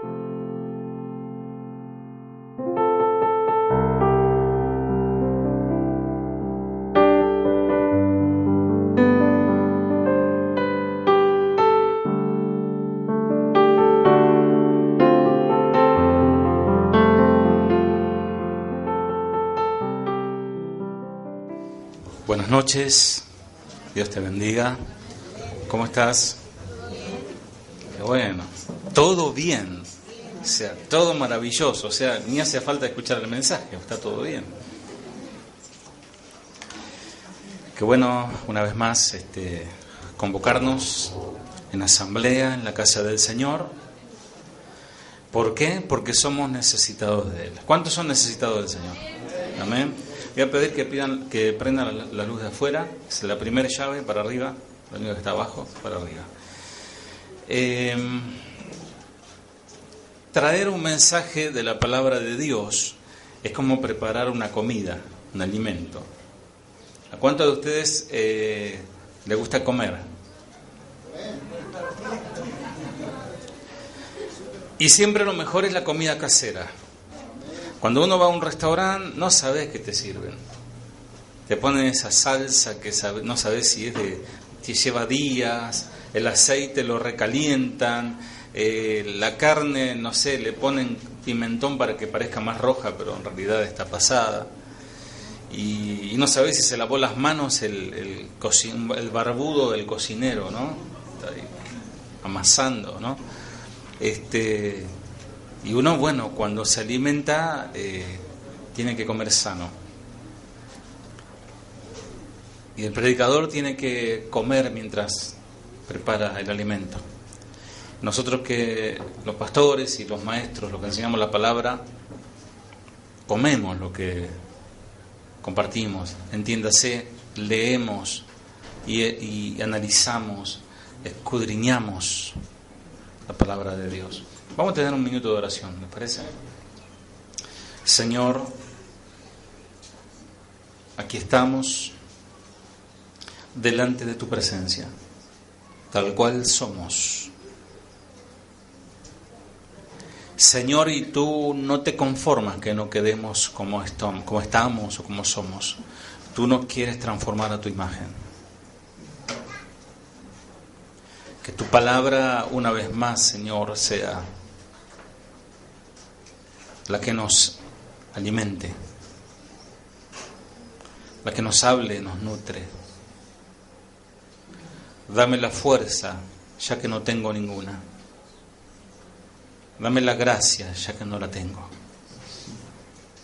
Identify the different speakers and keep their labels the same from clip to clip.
Speaker 1: Buenas noches, Dios te bendiga. ¿Cómo estás? Qué bueno, todo bien, o sea, todo maravilloso, o sea, ni hace falta escuchar el mensaje, está todo bien. Qué bueno, una vez más, convocarnos en asamblea en la casa del Señor. ¿Por qué? Porque somos necesitados de Él. ¿Cuántos son necesitados del Señor? Amén. Voy a pedir que prendan la luz de afuera. Es la primera llave para arriba, la única que está abajo, para arriba. Traer un mensaje de la palabra de Dios es como preparar una comida, un alimento. ¿A cuántos de ustedes les gusta comer? Y siempre lo mejor es la comida casera. Cuando uno va a un restaurante, no sabes qué te sirven. Te ponen esa salsa que no sabes si es si lleva días, el aceite lo recalientan, la carne, no sé, le ponen pimentón para que parezca más roja, pero en realidad está pasada. Y no sabes si se lavó las manos el barbudo del cocinero, ¿no? Está ahí amasando, ¿no? Y uno, bueno, cuando se alimenta, tiene que comer sano. Y el predicador tiene que comer mientras prepara el alimento. Nosotros los pastores y los maestros, los que enseñamos la palabra, comemos lo que compartimos. Entiéndase, leemos y analizamos, escudriñamos la palabra de Dios. Vamos a tener un minuto de oración, ¿les parece? Señor, aquí estamos delante de tu presencia, tal cual somos. Señor, y tú no te conformas que no quedemos como estamos o como somos. Tú nos quieres transformar a tu imagen. Que tu palabra, una vez más, Señor, sea la que nos alimente, la que nos hable, nos nutre. Dame la fuerza, ya que no tengo ninguna. Dame la gracia, ya que no la tengo,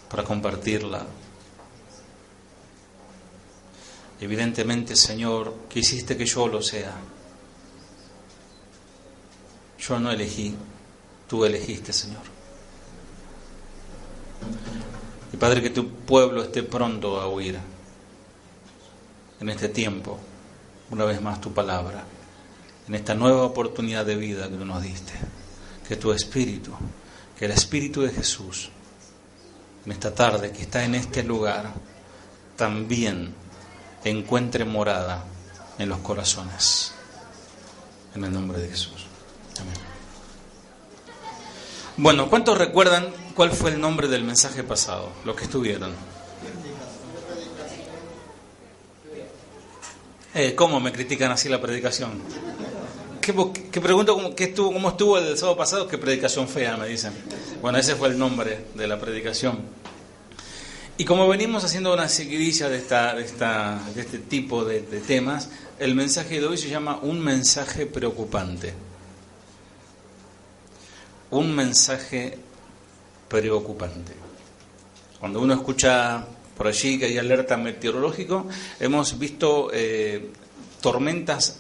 Speaker 1: para compartirla. Evidentemente, Señor, quisiste que yo lo sea. Yo no elegí, tú elegiste, Señor. Y Padre, que tu pueblo esté pronto a oír en este tiempo, una vez más, tu palabra, en esta nueva oportunidad de vida que tú nos diste. Que tu Espíritu, que el Espíritu de Jesús, en esta tarde que está en este lugar, también encuentre morada en los corazones. En el nombre de Jesús. Amén. Bueno, ¿cuántos recuerdan cuál fue el nombre del mensaje pasado? Los que estuvieron. ¿Cómo me critican así la predicación? ¿Qué pregunto cómo estuvo el sábado pasado? ¿Qué predicación fea? Me dicen. Bueno, ese fue el nombre de la predicación. Y como venimos haciendo una seguidilla de este tipo de temas, el mensaje de hoy se llama un mensaje preocupante. Un mensaje preocupante. Cuando uno escucha por allí que hay alerta meteorológico, hemos visto tormentas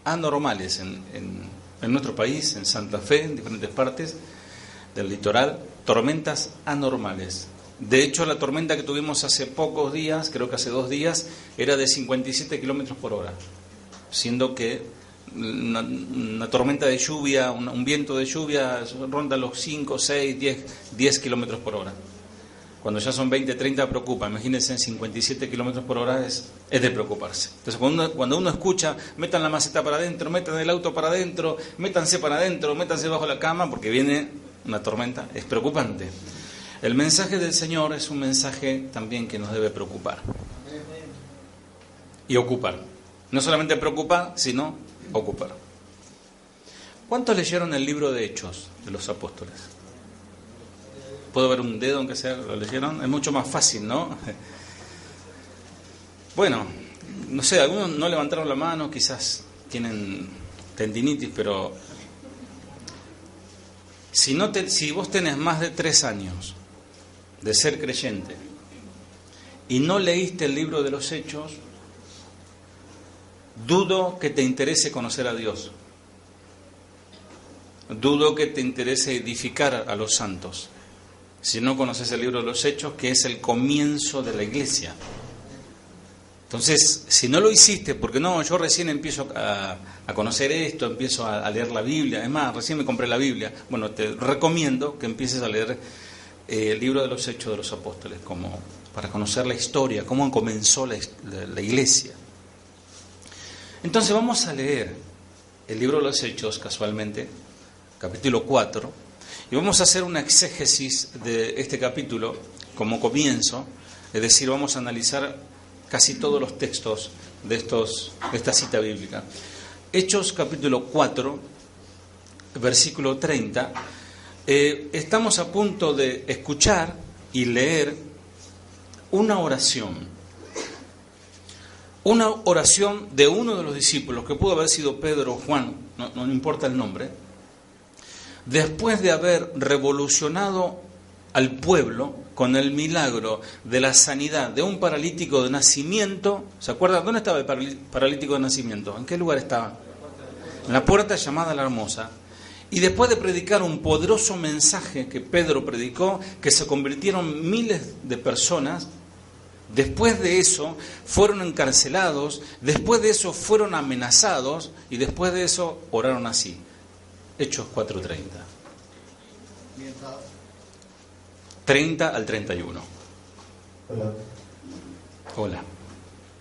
Speaker 1: anormales en nuestro país, en Santa Fe, en diferentes partes del litoral, tormentas anormales. De hecho, la tormenta que tuvimos hace pocos días, creo que hace 2 días, era de 57 kilómetros por hora, siendo que una tormenta de lluvia, un viento de lluvia ronda los 5, 6, 10 kilómetros por hora. Cuando ya son 20, 30 preocupa. Imagínense, en 57 kilómetros por hora es de preocuparse. Entonces cuando uno escucha, metan la maceta para adentro, metan el auto para adentro, métanse para adentro, métanse bajo la cama, porque viene una tormenta, es preocupante. El mensaje del Señor es un mensaje también que nos debe preocupar y ocupar. No solamente preocupar, sino ocupar. ¿Cuántos leyeron el libro de Hechos de los Apóstoles? ¿Puedo ver un dedo aunque sea? ¿Lo leyeron? Es mucho más fácil, ¿no? Bueno, no sé, algunos no levantaron la mano, quizás tienen tendinitis, pero si vos tenés más de 3 años de ser creyente y no leíste el libro de los Hechos, dudo que te interese conocer a Dios. Dudo que te interese edificar a los santos si no conoces el libro de los Hechos, que es el comienzo de la iglesia. Entonces, si no lo hiciste, porque no, yo recién empiezo a conocer esto, empiezo a leer la Biblia, es más, recién me compré la Biblia, bueno, te recomiendo que empieces a leer el libro de los Hechos de los Apóstoles, como para conocer la historia, cómo comenzó la iglesia. Entonces vamos a leer el libro de los Hechos, casualmente, capítulo 4, y vamos a hacer una exégesis de este capítulo como comienzo, es decir, vamos a analizar casi todos los textos de esta cita bíblica. Hechos capítulo 4, versículo 30, estamos a punto de escuchar y leer una oración de uno de los discípulos, que pudo haber sido Pedro o Juan, no importa el nombre, después de haber revolucionado al pueblo con el milagro de la sanidad de un paralítico de nacimiento. ¿Se acuerdan? ¿Dónde estaba el paralítico de nacimiento? ¿En qué lugar estaba? En la puerta llamada La Hermosa. Y después de predicar un poderoso mensaje que Pedro predicó, que se convirtieron miles de personas, después de eso fueron encarcelados, después de eso fueron amenazados y después de eso oraron así. Hechos 4:30. 30 al 31. Hola.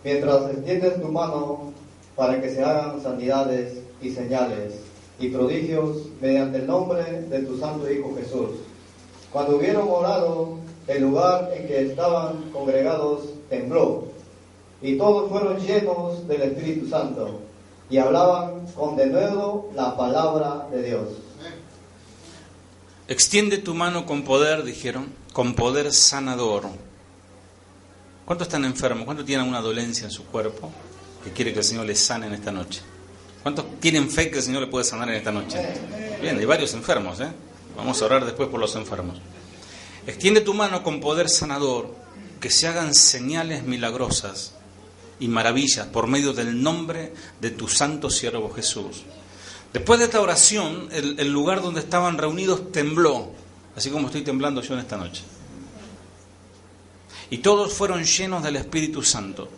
Speaker 2: Mientras extiendes tu mano para que se hagan sanidades y señales y prodigios mediante el nombre de tu santo Hijo Jesús. Cuando hubieron orado, el lugar en que estaban congregados tembló, y todos fueron llenos del Espíritu Santo, y hablaban con denuedo la palabra de Dios.
Speaker 1: Extiende tu mano con poder, dijeron, con poder sanador. ¿Cuántos están enfermos? ¿Cuántos tienen una dolencia en su cuerpo que quiere que el Señor les sane en esta noche? ¿Cuántos tienen fe que el Señor les puede sanar en esta noche? Bien, hay varios enfermos, ¿eh? Vamos a orar después por los enfermos. Extiende tu mano con poder sanador, que se hagan señales milagrosas y maravillas por medio del nombre de tu santo siervo Jesús. Después de esta oración, el lugar donde estaban reunidos tembló, así como estoy temblando yo en esta noche. Y todos fueron llenos del Espíritu Santo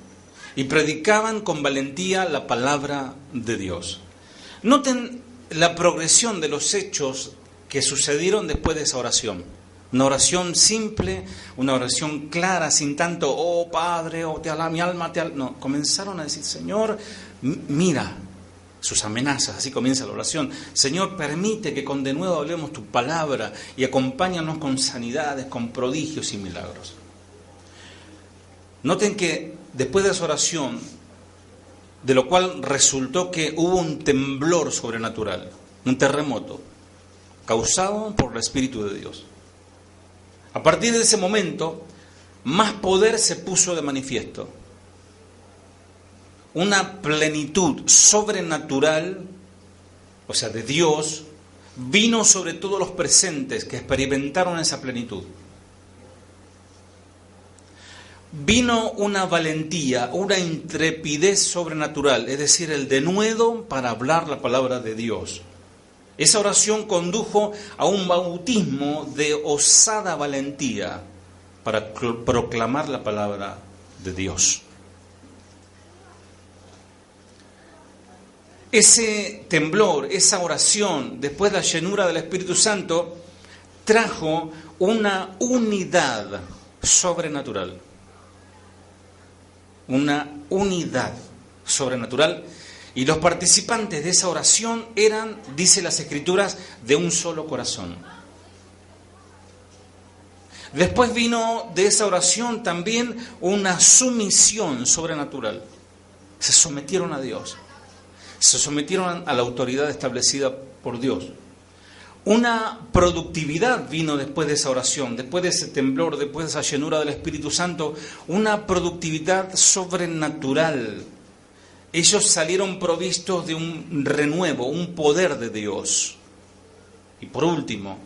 Speaker 1: y predicaban con valentía la palabra de Dios. Noten la progresión de los hechos que sucedieron después de esa oración. Una oración simple, una oración clara, sin tanto, oh Padre, oh te alaba mi alma, no, comenzaron a decir, Señor, mira sus amenazas, así comienza la oración. Señor, permite que con denuedo hablemos tu palabra y acompáñanos con sanidades, con prodigios y milagros. Noten que después de esa oración, de lo cual resultó que hubo un temblor sobrenatural, un terremoto, causado por el Espíritu de Dios. A partir de ese momento, más poder se puso de manifiesto. Una plenitud sobrenatural, o sea, de Dios, vino sobre todos los presentes que experimentaron esa plenitud. Vino una valentía, una intrepidez sobrenatural, es decir, el denuedo para hablar la palabra de Dios. Esa oración condujo a un bautismo de osada valentía para proclamar la palabra de Dios. Ese temblor, esa oración, después de la llenura del Espíritu Santo, trajo una unidad sobrenatural. Una unidad sobrenatural. Y los participantes de esa oración eran, dice las Escrituras, de un solo corazón. Después vino de esa oración también una sumisión sobrenatural. Se sometieron a Dios. Se sometieron a la autoridad establecida por Dios. Una productividad vino después de esa oración, después de ese temblor, después de esa llenura del Espíritu Santo, una productividad sobrenatural. Ellos salieron provistos de un renuevo, un poder de Dios. Y por último,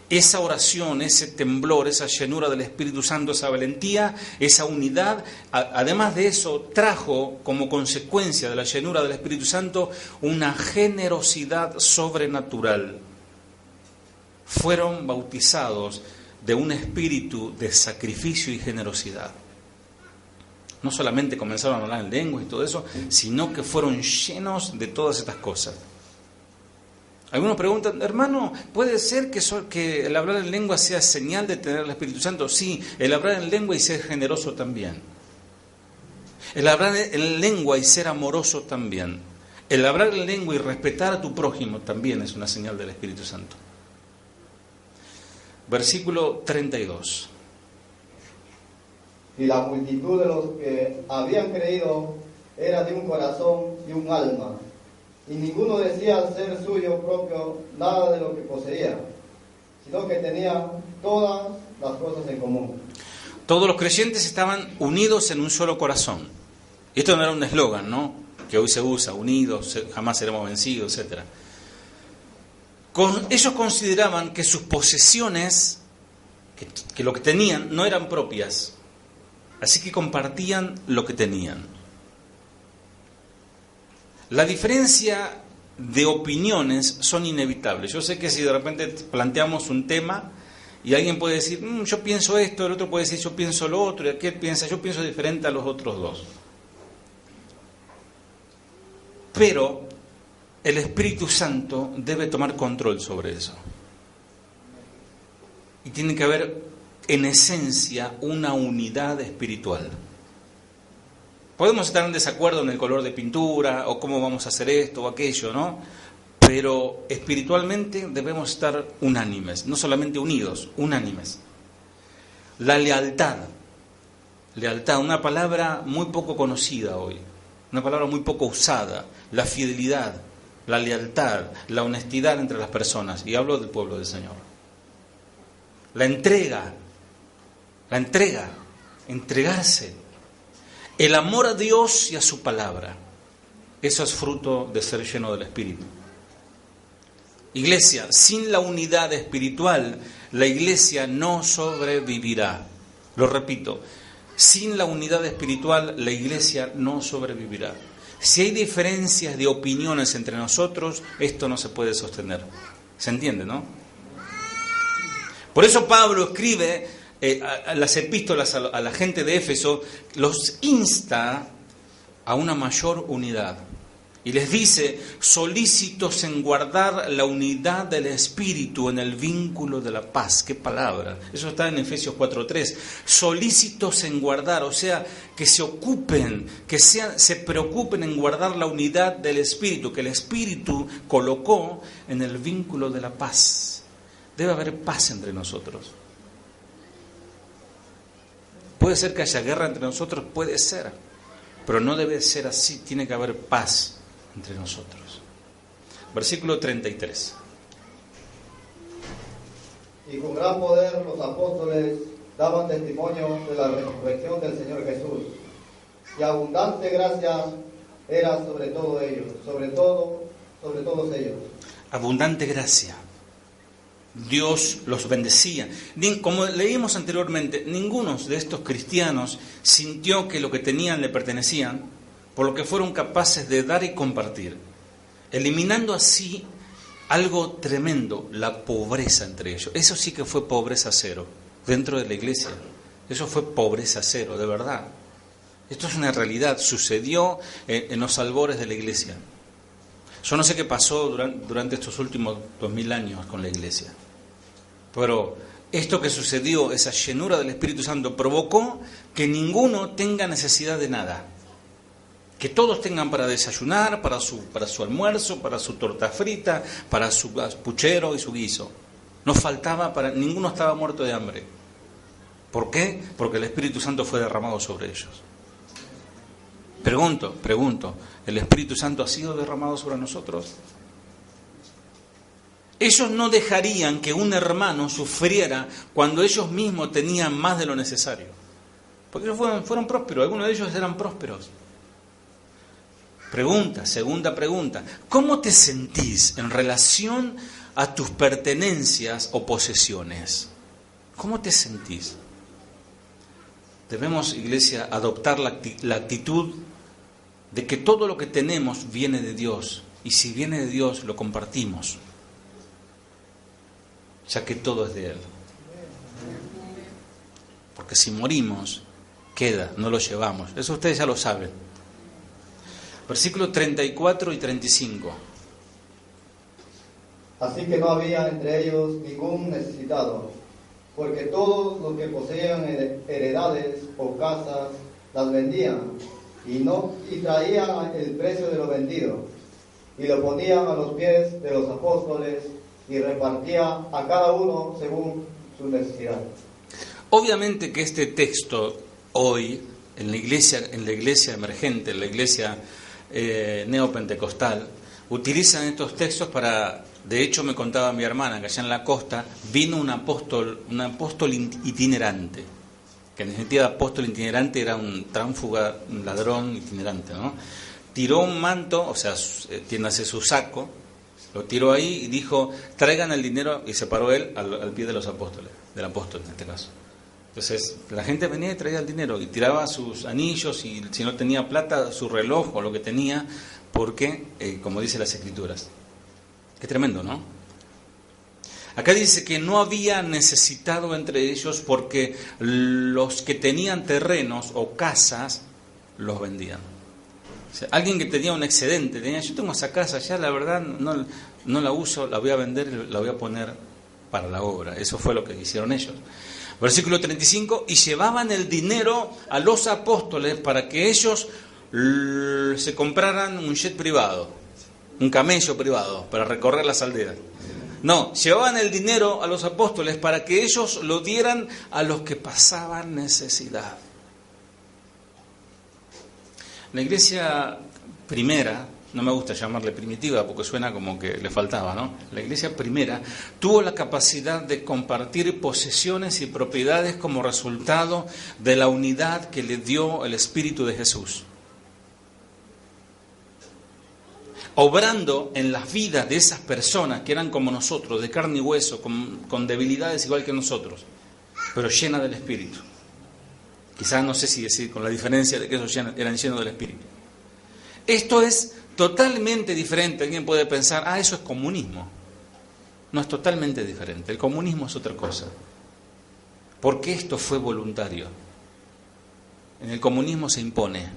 Speaker 1: esa oración, ese temblor, esa llenura del Espíritu Santo, esa valentía, esa unidad, además de eso, trajo como consecuencia de la llenura del Espíritu Santo una generosidad sobrenatural. Fueron bautizados de un espíritu de sacrificio y generosidad. No solamente comenzaron a hablar en lengua y todo eso, sino que fueron llenos de todas estas cosas. Algunos preguntan, hermano, ¿puede ser que el hablar en lengua sea señal de tener el Espíritu Santo? Sí, el hablar en lengua y ser generoso también. El hablar en lengua y ser amoroso también. El hablar en lengua y respetar a tu prójimo también es una señal del Espíritu Santo. Versículo 32.
Speaker 2: Y la multitud de los que habían creído era de un corazón y un alma, y ninguno decía ser suyo propio nada de lo que poseía, sino que tenía todas las cosas en común.
Speaker 1: Todos los creyentes estaban unidos en un solo corazón. Y esto no era un eslogan, ¿no? Que hoy se usa, unidos, jamás seremos vencidos, etc. Ellos consideraban que sus posesiones, que lo que tenían, no eran propias. Así que compartían lo que tenían. La diferencia de opiniones son inevitables. Yo sé que si de repente planteamos un tema y alguien puede decir, yo pienso esto, el otro puede decir, yo pienso lo otro, y aquel piensa, yo pienso diferente a los otros dos. Pero el Espíritu Santo debe tomar control sobre eso. Y tiene que haber en esencia una unidad espiritual. Podemos estar en desacuerdo en el color de pintura o cómo vamos a hacer esto o aquello, ¿no? Pero espiritualmente debemos estar unánimes, no solamente unidos, unánimes. La lealtad, una palabra muy poco conocida hoy, una palabra muy poco usada, la fidelidad, la lealtad, la honestidad entre las personas, y hablo del pueblo del Señor. La entrega, entregarse, el amor a Dios y a su palabra, eso es fruto de ser lleno del Espíritu. Iglesia, sin la unidad espiritual, la iglesia no sobrevivirá. Lo repito, sin la unidad espiritual, la iglesia no sobrevivirá. Si hay diferencias de opiniones entre nosotros, esto no se puede sostener. ¿Se entiende, no? Por eso Pablo escribe a las epístolas a la gente de Éfeso, los insta a una mayor unidad. Y les dice, solícitos en guardar la unidad del Espíritu en el vínculo de la paz. ¿Qué palabra? Eso está en Efesios 4:3. Solícitos en guardar, o sea, que se ocupen, se preocupen en guardar la unidad del Espíritu, que el Espíritu colocó en el vínculo de la paz. Debe haber paz entre nosotros. Puede ser que haya guerra entre nosotros, puede ser, pero no debe ser así, tiene que haber paz entre nosotros. Versículo 33.
Speaker 2: Y con gran poder los apóstoles daban testimonio de la resurrección del Señor Jesús, y abundante gracia era sobre todos ellos.
Speaker 1: Abundante gracia. Dios los bendecía. Como leímos anteriormente, ninguno de estos cristianos sintió que lo que tenían le pertenecían, por lo que fueron capaces de dar y compartir, eliminando así algo tremendo, la pobreza entre ellos. Eso sí que fue pobreza cero dentro de la iglesia. Eso fue pobreza cero, de verdad. Esto es una realidad, sucedió en los albores de la iglesia. Yo no sé qué pasó durante estos últimos 2000 años con la iglesia, pero esto que sucedió, esa llenura del Espíritu Santo, provocó que ninguno tenga necesidad de nada. Que todos tengan para desayunar, para su almuerzo, para su torta frita, para su puchero y su guiso. No faltaba ninguno estaba muerto de hambre. ¿Por qué? Porque el Espíritu Santo fue derramado sobre ellos. Pregunto, ¿el Espíritu Santo ha sido derramado sobre nosotros? Ellos no dejarían que un hermano sufriera cuando ellos mismos tenían más de lo necesario. Porque ellos fueron prósperos, algunos de ellos eran prósperos. Segunda pregunta, ¿cómo te sentís en relación a tus pertenencias o posesiones? ¿Cómo te sentís? Debemos, iglesia, adoptar la actitud de que todo lo que tenemos viene de Dios, y si viene de Dios lo compartimos, ya que todo es de Él. Porque si morimos, queda, no lo llevamos. Eso ustedes ya lo saben. Versículos 34 y 35.
Speaker 2: Así que no había entre ellos ningún necesitado, porque todos los que poseían heredades o casas las vendían y traían el precio de lo vendido y lo ponían a los pies de los apóstoles y repartía a cada uno según su necesidad.
Speaker 1: Obviamente que este texto hoy en la iglesia emergente, en la iglesia neopentecostal, utilizan estos textos para, de hecho me contaba mi hermana que allá en la costa vino un apóstol itinerante, que en definitiva apóstol itinerante era un tránfuga, un ladrón itinerante, ¿no? Tiró un manto, o sea, tiéndase su saco, lo tiró ahí y dijo, traigan el dinero, y se paró él al pie de los apóstoles, del apóstol en este caso. Entonces la gente venía y traía el dinero y tiraba sus anillos y si no tenía plata, su reloj o lo que tenía, porque, como dice las Escrituras. Qué tremendo, ¿no? Acá dice que no había necesitado entre ellos porque los que tenían terrenos o casas los vendían. O sea, alguien que tenía un excedente, yo tengo esa casa, ya la verdad no la uso, la voy a vender y la voy a poner para la obra. Eso fue lo que hicieron ellos. Versículo 35, y llevaban el dinero a los apóstoles para que ellos se compraran un jet privado, un camello privado para recorrer las aldeas. No, llevaban el dinero a los apóstoles para que ellos lo dieran a los que pasaban necesidad. La iglesia primera, no me gusta llamarle primitiva porque suena como que le faltaba, ¿no? La iglesia primera tuvo la capacidad de compartir posesiones y propiedades como resultado de la unidad que le dio el Espíritu de Jesús. Obrando en las vidas de esas personas que eran como nosotros, de carne y hueso, con debilidades igual que nosotros, pero llenas del Espíritu. Quizás no sé si decir con la diferencia de que ellos eran llenos del Espíritu. Esto es totalmente diferente. Alguien puede pensar, eso es comunismo. No, es totalmente diferente. El comunismo es otra cosa. Porque esto fue voluntario. En el comunismo se impone.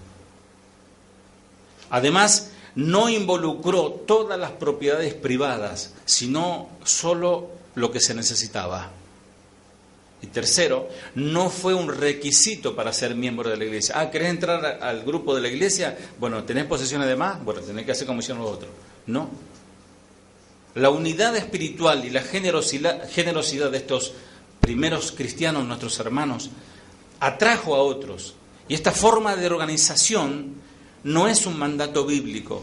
Speaker 1: Además, no involucró todas las propiedades privadas, sino solo lo que se necesitaba. Y tercero, no fue un requisito para ser miembro de la iglesia. ¿Querés entrar al grupo de la iglesia? Bueno, ¿tenés posesiones de más? Bueno, tenés que hacer como hicieron los otros. No. La unidad espiritual y la generosidad de estos primeros cristianos, nuestros hermanos, atrajo a otros. Y esta forma de organización no es un mandato bíblico.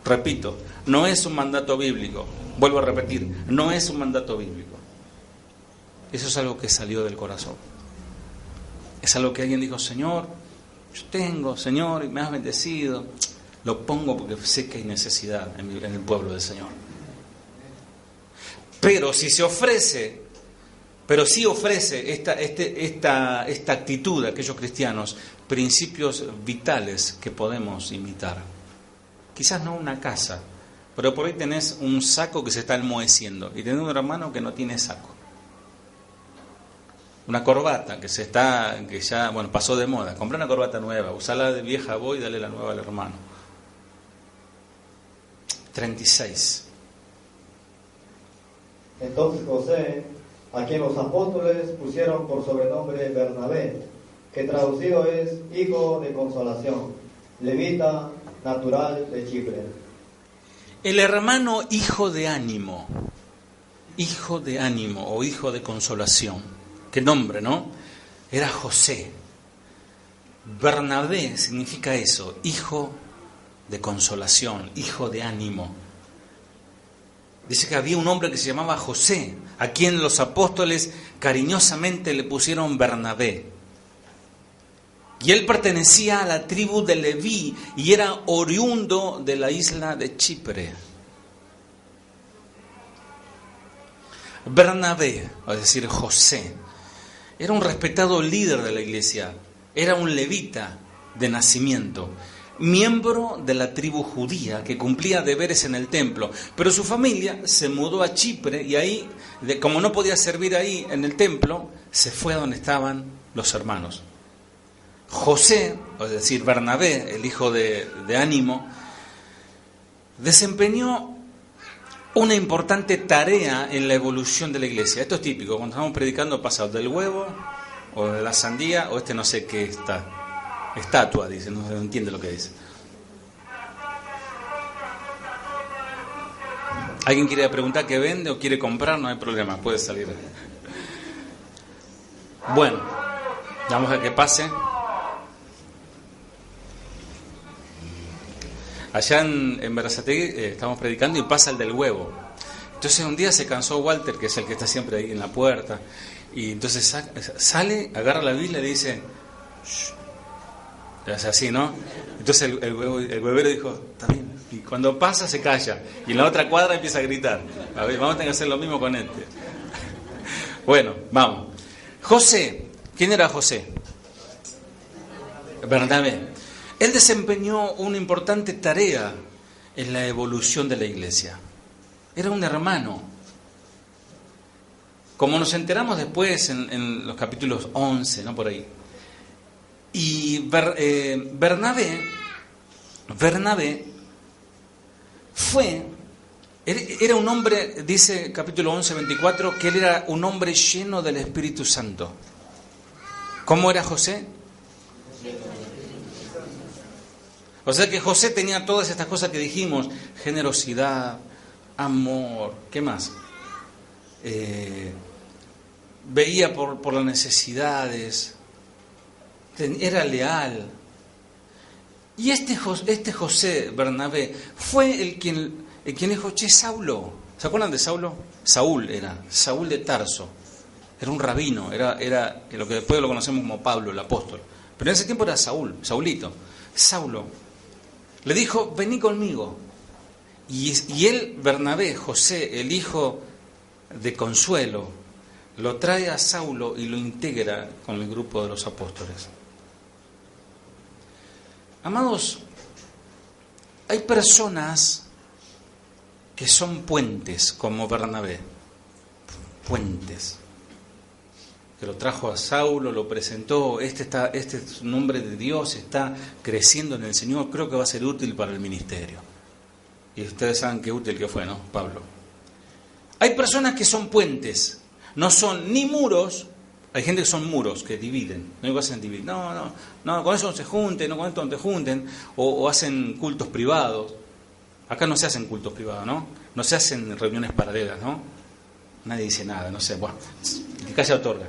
Speaker 1: Repito, no es un mandato bíblico. Vuelvo a repetir, no es un mandato bíblico. Eso es algo que salió del corazón. Es algo que alguien dijo, Señor, yo tengo, Señor, y me has bendecido. Lo pongo porque sé que hay necesidad en el pueblo del Señor. Pero si ofrece esta actitud de aquellos cristianos, principios vitales que podemos imitar. Quizás no una casa, pero por ahí tenés un saco que se está enmoheciendo y tenés un hermano que no tiene saco. Una corbata que ya pasó de moda. Compré una corbata nueva, usala de vieja voy y dale la nueva al hermano. 36.
Speaker 2: Entonces José, a quien los apóstoles pusieron por sobrenombre Bernabé, que traducido es hijo de consolación, levita natural de Chipre.
Speaker 1: El hermano hijo de ánimo o hijo de consolación. Qué nombre, ¿no? Era José. Bernabé significa eso, hijo de consolación, hijo de ánimo. Dice que había un hombre que se llamaba José, a quien los apóstoles cariñosamente le pusieron Bernabé. Y él pertenecía a la tribu de Leví y era oriundo de la isla de Chipre. Bernabé, es decir, José, era un respetado líder de la iglesia, era un levita de nacimiento, miembro de la tribu judía que cumplía deberes en el templo, pero su familia se mudó a Chipre y ahí, como no podía servir ahí en el templo, se fue a donde estaban los hermanos. José, es decir, Bernabé, el hijo de ánimo, desempeñó una importante tarea en la evolución de la iglesia. Esto es típico, cuando estamos predicando pasa del huevo o de la sandía o no sé qué estatua, dice, no entiende lo que dice. ¿Alguien quiere preguntar qué vende o quiere comprar? No hay problema, puede salir. Bueno, vamos a que pase. Allá en Berazategui estamos predicando y pasa el del huevo. Entonces un día se cansó Walter, que es el que está siempre ahí en la puerta, y entonces sale, agarra la Biblia y dice, shh. Es así, ¿no? Entonces el huevero dijo, está bien. Y cuando pasa se calla, y en la otra cuadra empieza a gritar. A ver, vamos a tener que hacer lo mismo con este. Bueno, vamos. José, ¿quién era José? Bernabé. Él desempeñó una importante tarea en la evolución de la iglesia. Era un hermano. Como nos enteramos después en los capítulos 11, ¿no? Por ahí. Y Bernabé era un hombre, dice capítulo 11, 24, que él era un hombre lleno del Espíritu Santo. ¿Cómo era José? O sea que José tenía todas estas cosas que dijimos, generosidad, amor, ¿qué más? Veía por las necesidades, era leal. Y este José Bernabé fue el quien dijo, che, Saulo, ¿se acuerdan de Saulo? Saúl de Tarso, era un rabino, era lo que después lo conocemos como Pablo, el apóstol. Pero en ese tiempo era Saulito, Saulo. Le dijo, vení conmigo. Y él, Bernabé, José, el hijo de Consuelo, lo trae a Saulo y lo integra con el grupo de los apóstoles. Amados, hay personas que son puentes, como Bernabé. Puentes. Que lo trajo a Saulo, lo presentó, este es un hombre de Dios, está creciendo en el Señor, creo que va a ser útil para el ministerio. Y ustedes saben qué útil que fue, ¿no? Pablo. Hay personas que son puentes, no son ni muros, hay gente que son muros, que dividen, no hacen dividir, no, con eso no se junten, no con esto no te junten, o hacen cultos privados. Acá no se hacen cultos privados, ¿no? No se hacen reuniones paralelas, ¿no? Nadie dice nada, no sé, bueno, que calla otorga.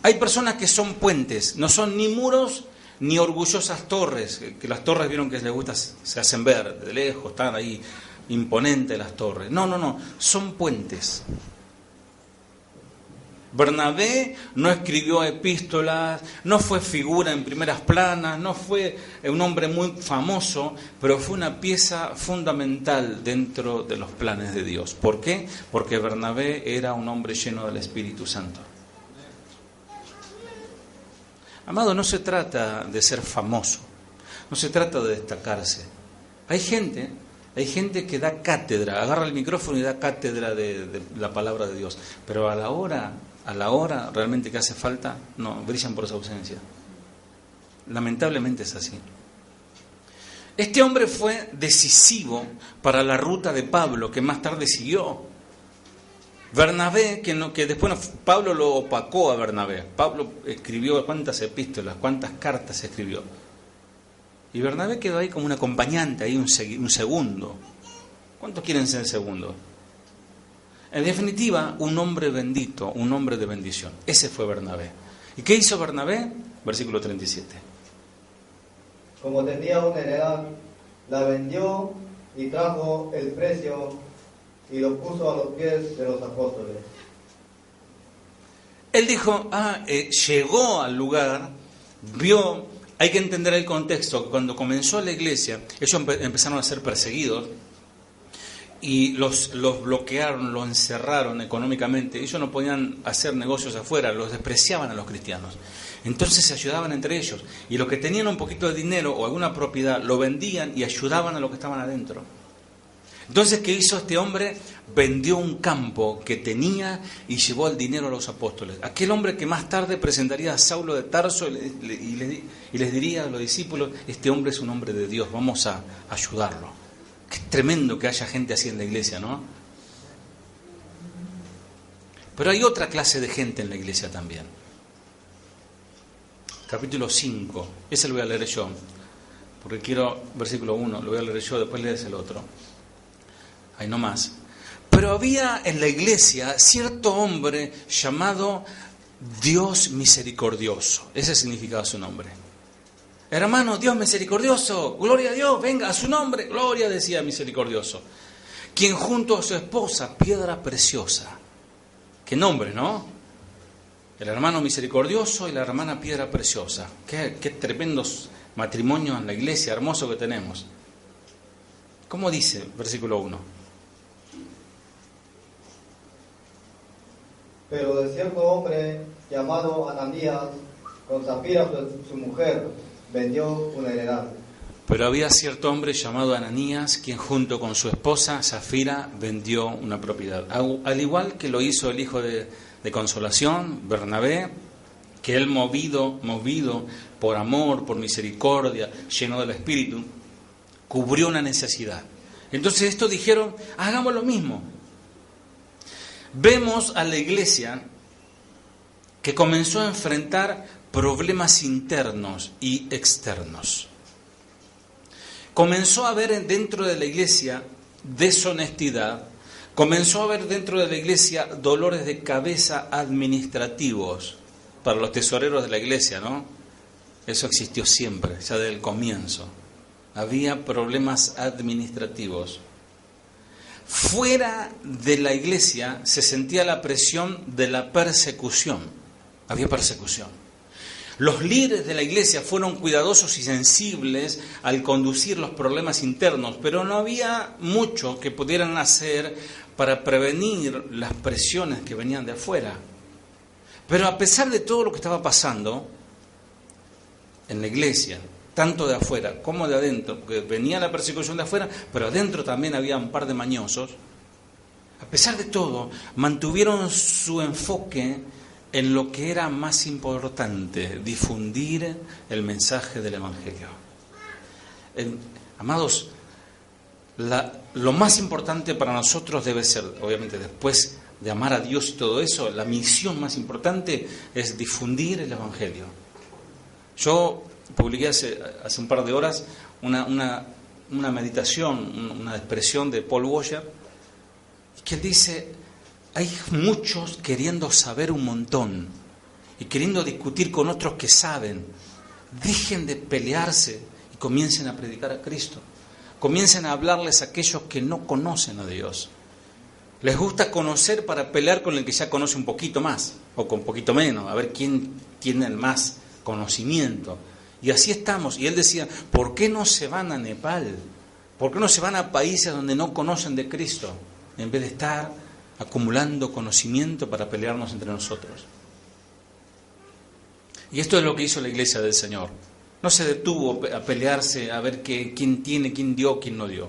Speaker 1: Hay personas que son puentes, no son ni muros ni orgullosas torres, que las torres vieron que les gusta, se hacen ver de lejos, están ahí imponentes las torres. No, son puentes. Bernabé no escribió epístolas, no fue figura en primeras planas, no fue un hombre muy famoso, pero fue una pieza fundamental dentro de los planes de Dios. ¿Por qué? Porque Bernabé era un hombre lleno del Espíritu Santo. Amado, no se trata de ser famoso, no se trata de destacarse. Hay gente que da cátedra, agarra el micrófono y da cátedra de la palabra de Dios, pero a la hora realmente que hace falta, no, brillan por su ausencia. Lamentablemente es así. Este hombre fue decisivo para la ruta de Pablo, que más tarde siguió. Bernabé, que después Pablo lo opacó a Bernabé. Pablo escribió cuántas epístolas, cuántas cartas escribió. Y Bernabé quedó ahí como un acompañante, ahí un segundo. ¿Cuántos quieren ser segundo? En definitiva, un hombre bendito, un hombre de bendición. Ese fue Bernabé. ¿Y qué hizo Bernabé? Versículo 37.
Speaker 2: Como tenía una heredad, la vendió y trajo el precio y lo puso a los pies de los apóstoles.
Speaker 1: Él dijo, llegó al lugar, vio, hay que entender el contexto. Cuando comenzó la iglesia, ellos empezaron a ser perseguidos y los bloquearon, los encerraron económicamente. Ellos no podían hacer negocios afuera, los despreciaban a los cristianos. Entonces se ayudaban entre ellos. Y los que tenían un poquito de dinero o alguna propiedad, lo vendían y ayudaban a los que estaban adentro. Entonces, ¿qué hizo este hombre? Vendió un campo que tenía y llevó el dinero a los apóstoles. Aquel hombre que más tarde presentaría a Saulo de Tarso y les diría a los discípulos, este hombre es un hombre de Dios, vamos a ayudarlo. Qué tremendo que haya gente así en la iglesia, ¿no? Pero hay otra clase de gente en la iglesia también. Capítulo 5, ese lo voy a leer yo, porque quiero, versículo 1, lo voy a leer yo, después lees el otro. Ahí no más. Pero había en la iglesia cierto hombre llamado Dios misericordioso. Ese significaba su nombre. Hermano, Dios misericordioso, gloria a Dios, venga a su nombre, gloria, decía misericordioso. Quien junto a su esposa, piedra preciosa. Qué nombre, ¿no? El hermano misericordioso y la hermana piedra preciosa. Qué tremendos matrimonios en la iglesia, hermoso que tenemos. ¿Cómo dice? Versículo 1.
Speaker 2: Pero de cierto hombre llamado Ananías, con Zafira su mujer, vendió una heredad.
Speaker 1: Pero había cierto hombre llamado Ananías, quien junto con su esposa Zafira vendió una propiedad. Al igual que lo hizo el hijo de consolación, Bernabé, que él movido por amor, por misericordia, lleno del Espíritu, cubrió una necesidad. Entonces estos dijeron, hagamos lo mismo. Vemos a la iglesia que comenzó a enfrentar problemas internos y externos. Comenzó a haber dentro de la iglesia deshonestidad, comenzó a haber dentro de la iglesia dolores de cabeza administrativos para los tesoreros de la iglesia, ¿no? Eso existió siempre, ya desde el comienzo. Había problemas administrativos. Fuera de la iglesia se sentía la presión de la persecución. Había persecución. Los líderes de la iglesia fueron cuidadosos y sensibles al conducir los problemas internos, pero no había mucho que pudieran hacer para prevenir las presiones que venían de afuera. Pero a pesar de todo lo que estaba pasando en la iglesia, tanto de afuera como de adentro, porque venía la persecución de afuera, pero adentro también había un par de mañosos, a pesar de todo, mantuvieron su enfoque en lo que era más importante, difundir el mensaje del Evangelio. Amados, lo más importante para nosotros debe ser, obviamente después de amar a Dios y todo eso, la misión más importante es difundir el Evangelio. Yo publiqué hace un par de horas una meditación, una expresión de Paul Washer, que él dice, hay muchos queriendo saber un montón y queriendo discutir con otros que saben. Dejen de pelearse y comiencen a predicar a Cristo. Comiencen a hablarles a aquellos que no conocen a Dios. Les gusta conocer para pelear con el que ya conoce un poquito más o con un poquito menos, a ver quién tiene más conocimiento. Y así estamos. Y él decía, ¿por qué no se van a Nepal? ¿Por qué no se van a países donde no conocen de Cristo? En vez de estar acumulando conocimiento para pelearnos entre nosotros. Y esto es lo que hizo la iglesia del Señor. No se detuvo a pelearse a ver quién tiene, quién dio, quién no dio.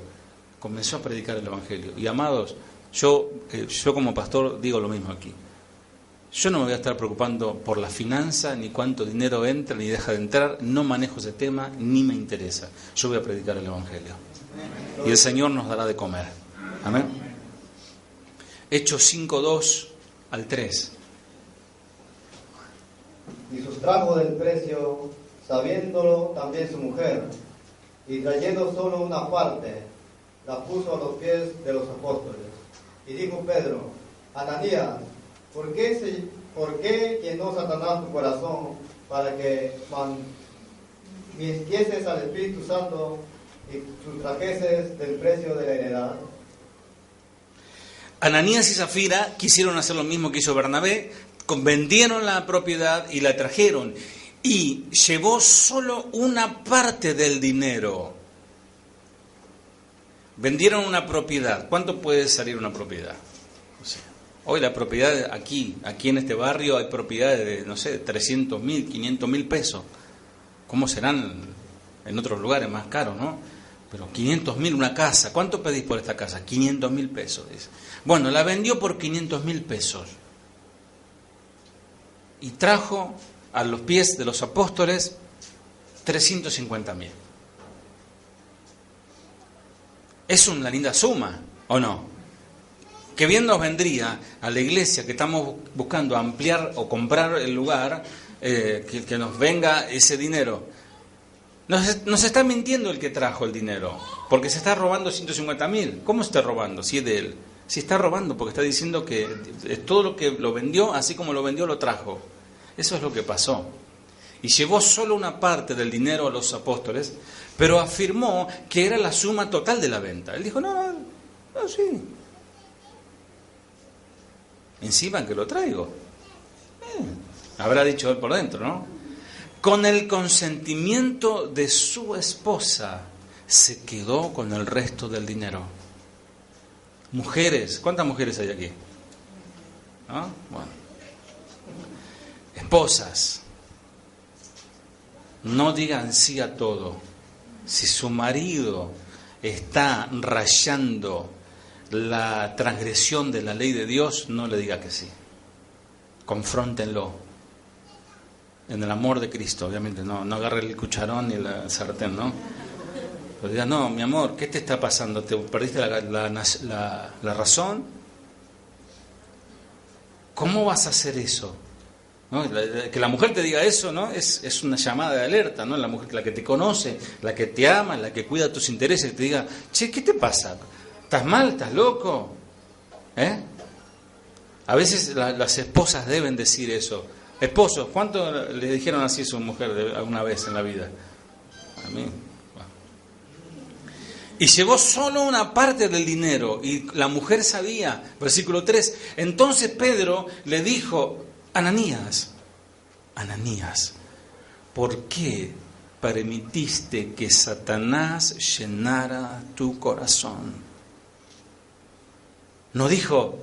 Speaker 1: Comenzó a predicar el Evangelio. Y amados, yo como pastor digo lo mismo aquí. Yo no me voy a estar preocupando por la finanza, ni cuánto dinero entra, ni deja de entrar. No manejo ese tema, ni me interesa. Yo voy a predicar el Evangelio. Y el Señor nos dará de comer. Amén. Hechos 5:2 al 3.
Speaker 2: Y sustrajo del precio, sabiéndolo también su mujer, y trayendo solo una parte, la puso a los pies de los apóstoles. Y dijo Pedro: Ananías, ¿por qué llenó Satanás tu corazón para que mintieses al Espíritu Santo y sustrajeses del precio de la heredad?
Speaker 1: Ananías y Zafira quisieron hacer lo mismo que hizo Bernabé, vendieron la propiedad y la trajeron, y llevó solo una parte del dinero. Vendieron una propiedad. ¿Cuánto puede salir una propiedad? O sea, hoy la propiedad aquí en este barrio hay propiedades de, no sé, 300.000, 500.000 pesos. ¿Cómo serán en otros lugares más caros, no? Pero 500.000 una casa. ¿Cuánto pedís por esta casa? 500.000 pesos. Dice. Bueno, la vendió por 500.000 pesos. Y trajo a los pies de los apóstoles 350.000. Es una linda suma, ¿o no? Que bien nos vendría a la iglesia que estamos buscando ampliar o comprar el lugar, que nos venga ese dinero. Nos está mintiendo el que trajo el dinero, porque se está robando 150.000. ¿Cómo se está robando? Si es de él. Si está robando, porque está diciendo que todo lo que lo vendió, así como lo vendió, lo trajo. Eso es lo que pasó. Y llevó solo una parte del dinero a los apóstoles, pero afirmó que era la suma total de la venta. Él dijo, no, sí. Encima que lo traigo. Habrá dicho él por dentro, ¿no? Con el consentimiento de su esposa, se quedó con el resto del dinero. Mujeres, ¿cuántas mujeres hay aquí? ¿No? Bueno. Esposas, no digan sí a todo. Si su marido está rayando la transgresión de la ley de Dios, no le diga que sí. Confróntenlo. En el amor de Cristo, obviamente, no agarre el cucharón ni la sartén, ¿no? Pero diga, no, mi amor, ¿qué te está pasando? ¿Te perdiste la razón? ¿Cómo vas a hacer eso? ¿No? Que la mujer te diga eso, ¿no? Es una llamada de alerta, ¿no? La mujer, la que te conoce, la que te ama, la que cuida tus intereses, te diga, che, ¿qué te pasa? ¿Estás mal? ¿Estás loco? A veces las esposas deben decir eso. Esposos, ¿cuánto le dijeron así a su mujer alguna vez en la vida? A mí. Bueno. Y llevó solo una parte del dinero, y la mujer sabía, versículo 3, entonces Pedro le dijo, Ananías, ¿por qué permitiste que Satanás llenara tu corazón? No dijo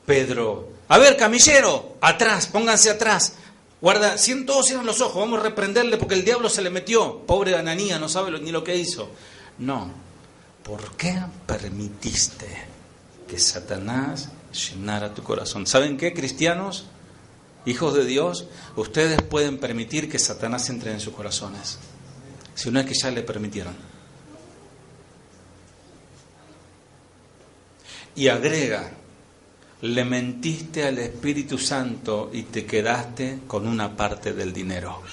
Speaker 1: Pedro, a ver, camillero, atrás, pónganse atrás. Guarda, todos cierran los ojos, vamos a reprenderle porque el diablo se le metió. Pobre Ananías, no sabe ni lo que hizo. No, ¿por qué permitiste que Satanás llenara tu corazón? ¿Saben qué, cristianos? Hijos de Dios, ustedes pueden permitir que Satanás entre en sus corazones, si no es que ya le permitieron. Y agrega, le mentiste al Espíritu Santo y te quedaste con una parte del dinero.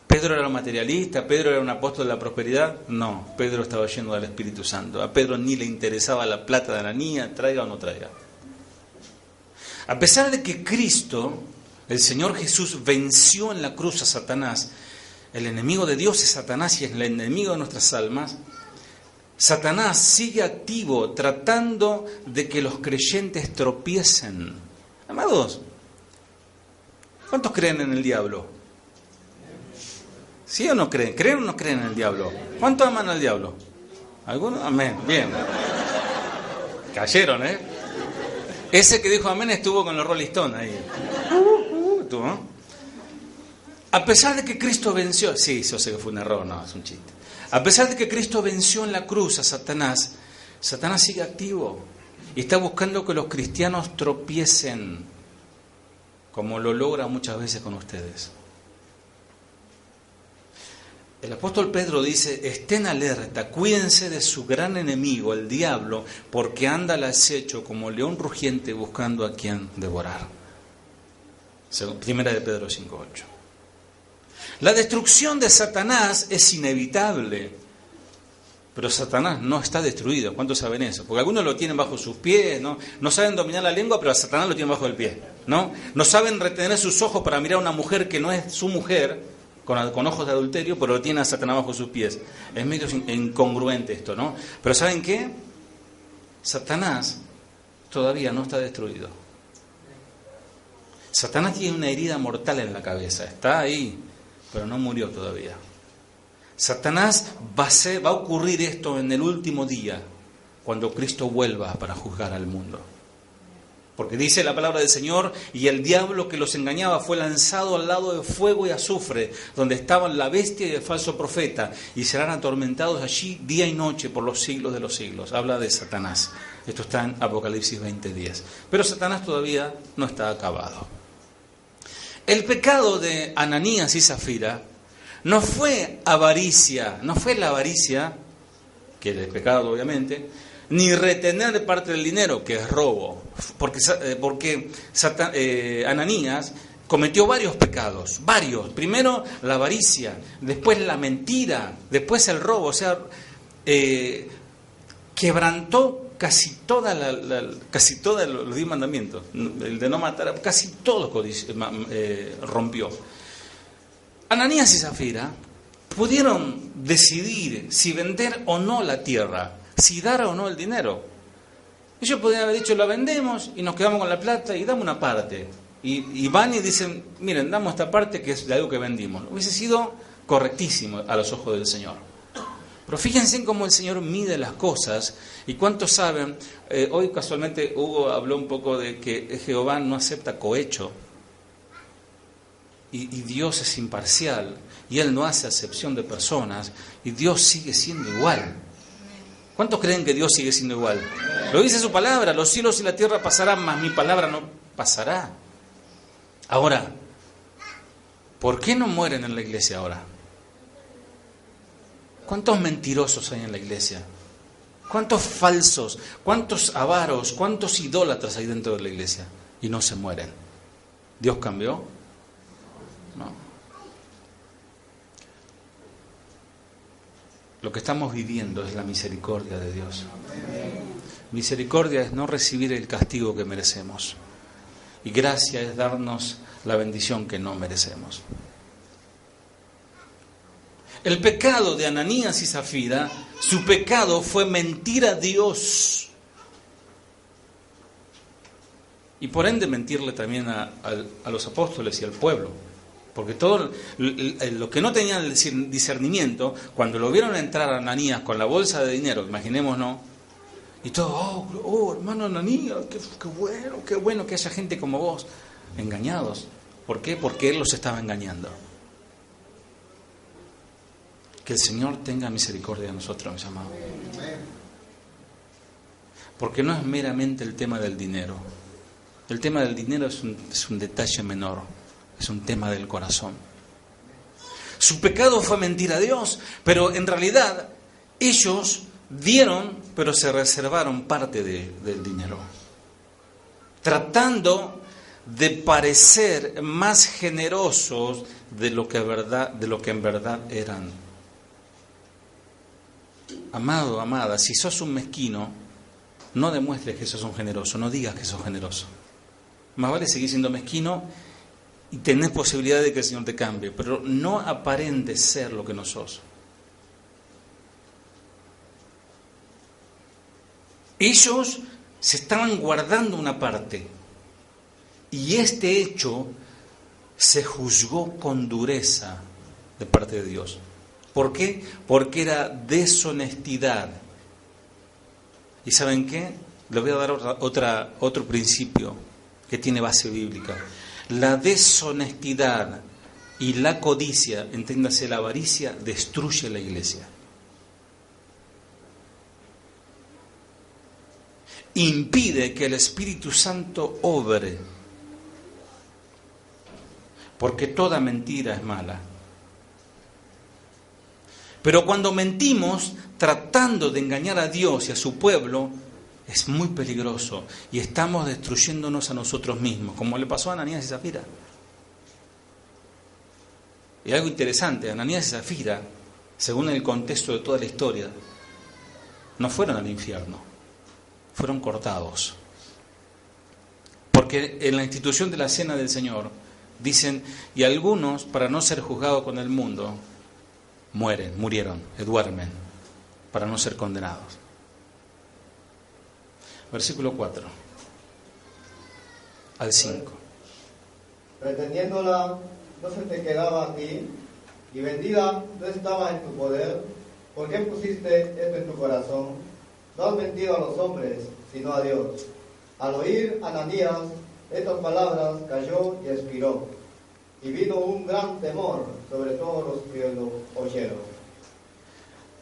Speaker 1: ¿Pedro era un materialista? ¿Pedro era un apóstol de la prosperidad? No, Pedro estaba lleno del Espíritu Santo. A Pedro ni le interesaba la plata de Ananías, traiga o no traiga. A pesar de que Cristo, el Señor Jesús, venció en la cruz a Satanás, el enemigo de Dios es Satanás y es el enemigo de nuestras almas, Satanás sigue activo tratando de que los creyentes tropiecen. Amados, ¿cuántos creen en el diablo? ¿Sí o no creen? ¿Creen o no creen en el diablo? ¿Cuántos aman al diablo? ¿Algunos? Amén. Bien. Cayeron, ¿eh? Ese que dijo amén estuvo con los Rolling Stones ahí. ¿Tú, no? A pesar de que Cristo venció... Sí, yo sé que fue un error, no, es un chiste. A pesar de que Cristo venció en la cruz a Satanás, Satanás sigue activo y está buscando que los cristianos tropiecen, como lo logra muchas veces con ustedes. El apóstol Pedro dice, estén alerta, cuídense de su gran enemigo, el diablo, porque anda al acecho como león rugiente buscando a quien devorar. Primera de Pedro 5:8. La destrucción de Satanás es inevitable, pero Satanás no está destruido. ¿Cuántos saben eso? Porque algunos lo tienen bajo sus pies, ¿no? No saben dominar la lengua, pero a Satanás lo tienen bajo el pie, ¿no? No saben retener sus ojos para mirar a una mujer que no es su mujer, con ojos de adulterio, pero lo tiene a Satanás bajo sus pies. Es medio incongruente esto, ¿no? Pero ¿saben qué? Satanás todavía no está destruido. Satanás tiene una herida mortal en la cabeza, está ahí, pero no murió todavía. Satanás va a ocurrir esto en el último día, cuando Cristo vuelva para juzgar al mundo. Porque dice la palabra del Señor, y el diablo que los engañaba fue lanzado al lado de fuego y azufre, donde estaban la bestia y el falso profeta, y serán atormentados allí día y noche por los siglos de los siglos. Habla de Satanás. Esto está en Apocalipsis 20:10. Pero Satanás todavía no está acabado. El pecado de Ananías y Zafira no fue avaricia, no fue la avaricia, que es pecado obviamente, ni retener parte del dinero, que es robo, porque Ananías cometió varios pecados, varios. Primero la avaricia, después la mentira, después el robo, o sea, quebrantó casi todos los 10 mandamientos, el de no matar, casi todos rompió. Ananías y Zafira pudieron decidir si vender o no la tierra, si dar o no el dinero. Ellos podrían haber dicho, la vendemos y nos quedamos con la plata y damos una parte. Y van y dicen, miren, damos esta parte que es de algo que vendimos. Hubiese sido correctísimo a los ojos del Señor. Pero fíjense en cómo el Señor mide las cosas. Y cuántos saben, hoy casualmente Hugo habló un poco de que Jehová no acepta cohecho. Y Dios es imparcial. Y Él no hace acepción de personas. Y Dios sigue siendo igual. ¿Cuántos creen que Dios sigue siendo igual? Lo dice su palabra, los cielos y la tierra pasarán, mas mi palabra no pasará. Ahora, ¿por qué no mueren en la iglesia ahora? ¿Cuántos mentirosos hay en la iglesia? ¿Cuántos falsos? ¿Cuántos avaros? ¿Cuántos idólatras hay dentro de la iglesia? Y no se mueren. ¿Dios cambió? No. Lo que estamos viviendo es la misericordia de Dios. Misericordia es no recibir el castigo que merecemos. Y gracia es darnos la bendición que no merecemos. El pecado de Ananías y Zafira, su pecado fue mentir a Dios. Y por ende mentirle también a los apóstoles y al pueblo. Porque todo lo que no tenían el discernimiento, cuando lo vieron entrar a Ananías con la bolsa de dinero, imaginémonos, y todo, hermano Ananías, qué bueno que haya gente como vos, engañados. ¿Por qué? Porque él los estaba engañando. Que el Señor tenga misericordia de nosotros, mis amados. Porque no es meramente el tema del dinero. El tema del dinero es un detalle menor. Es un tema del corazón. Su pecado fue mentir a Dios, pero en realidad ellos dieron, pero se reservaron parte del dinero, tratando de parecer más generosos de lo que en verdad eran. Amado, amada, si sos un mezquino, no demuestres que sos un generoso, no digas que sos generoso. Más vale seguir siendo mezquino y tenés posibilidad de que el Señor te cambie, pero no aparentes ser lo que no sos. Ellos se estaban guardando una parte y este hecho se juzgó con dureza de parte de Dios. ¿Por qué? Porque era deshonestidad. ¿Y saben qué? Les voy a dar otro principio que tiene base bíblica. La deshonestidad y la codicia, entiéndase la avaricia, destruye la iglesia. Impide que el Espíritu Santo obre, porque toda mentira es mala. Pero cuando mentimos tratando de engañar a Dios y a su pueblo, es muy peligroso y estamos destruyéndonos a nosotros mismos, como le pasó a Ananías y Zafira. Y algo interesante, Ananías y Zafira, según el contexto de toda la historia, no fueron al infierno, fueron cortados. Porque en la institución de la Cena del Señor dicen, y algunos, para no ser juzgados con el mundo, murieron, duermen, para no ser condenados. Versículo 4 al 5.
Speaker 2: Pretendiéndola, no se te quedaba a ti, y vendida no estaba en tu poder. ¿Por qué pusiste esto en tu corazón? No has mentido a los hombres, sino a Dios. Al oír Ananías estas palabras, cayó y expiró. Y vino un gran temor sobre todos los que lo oyeron.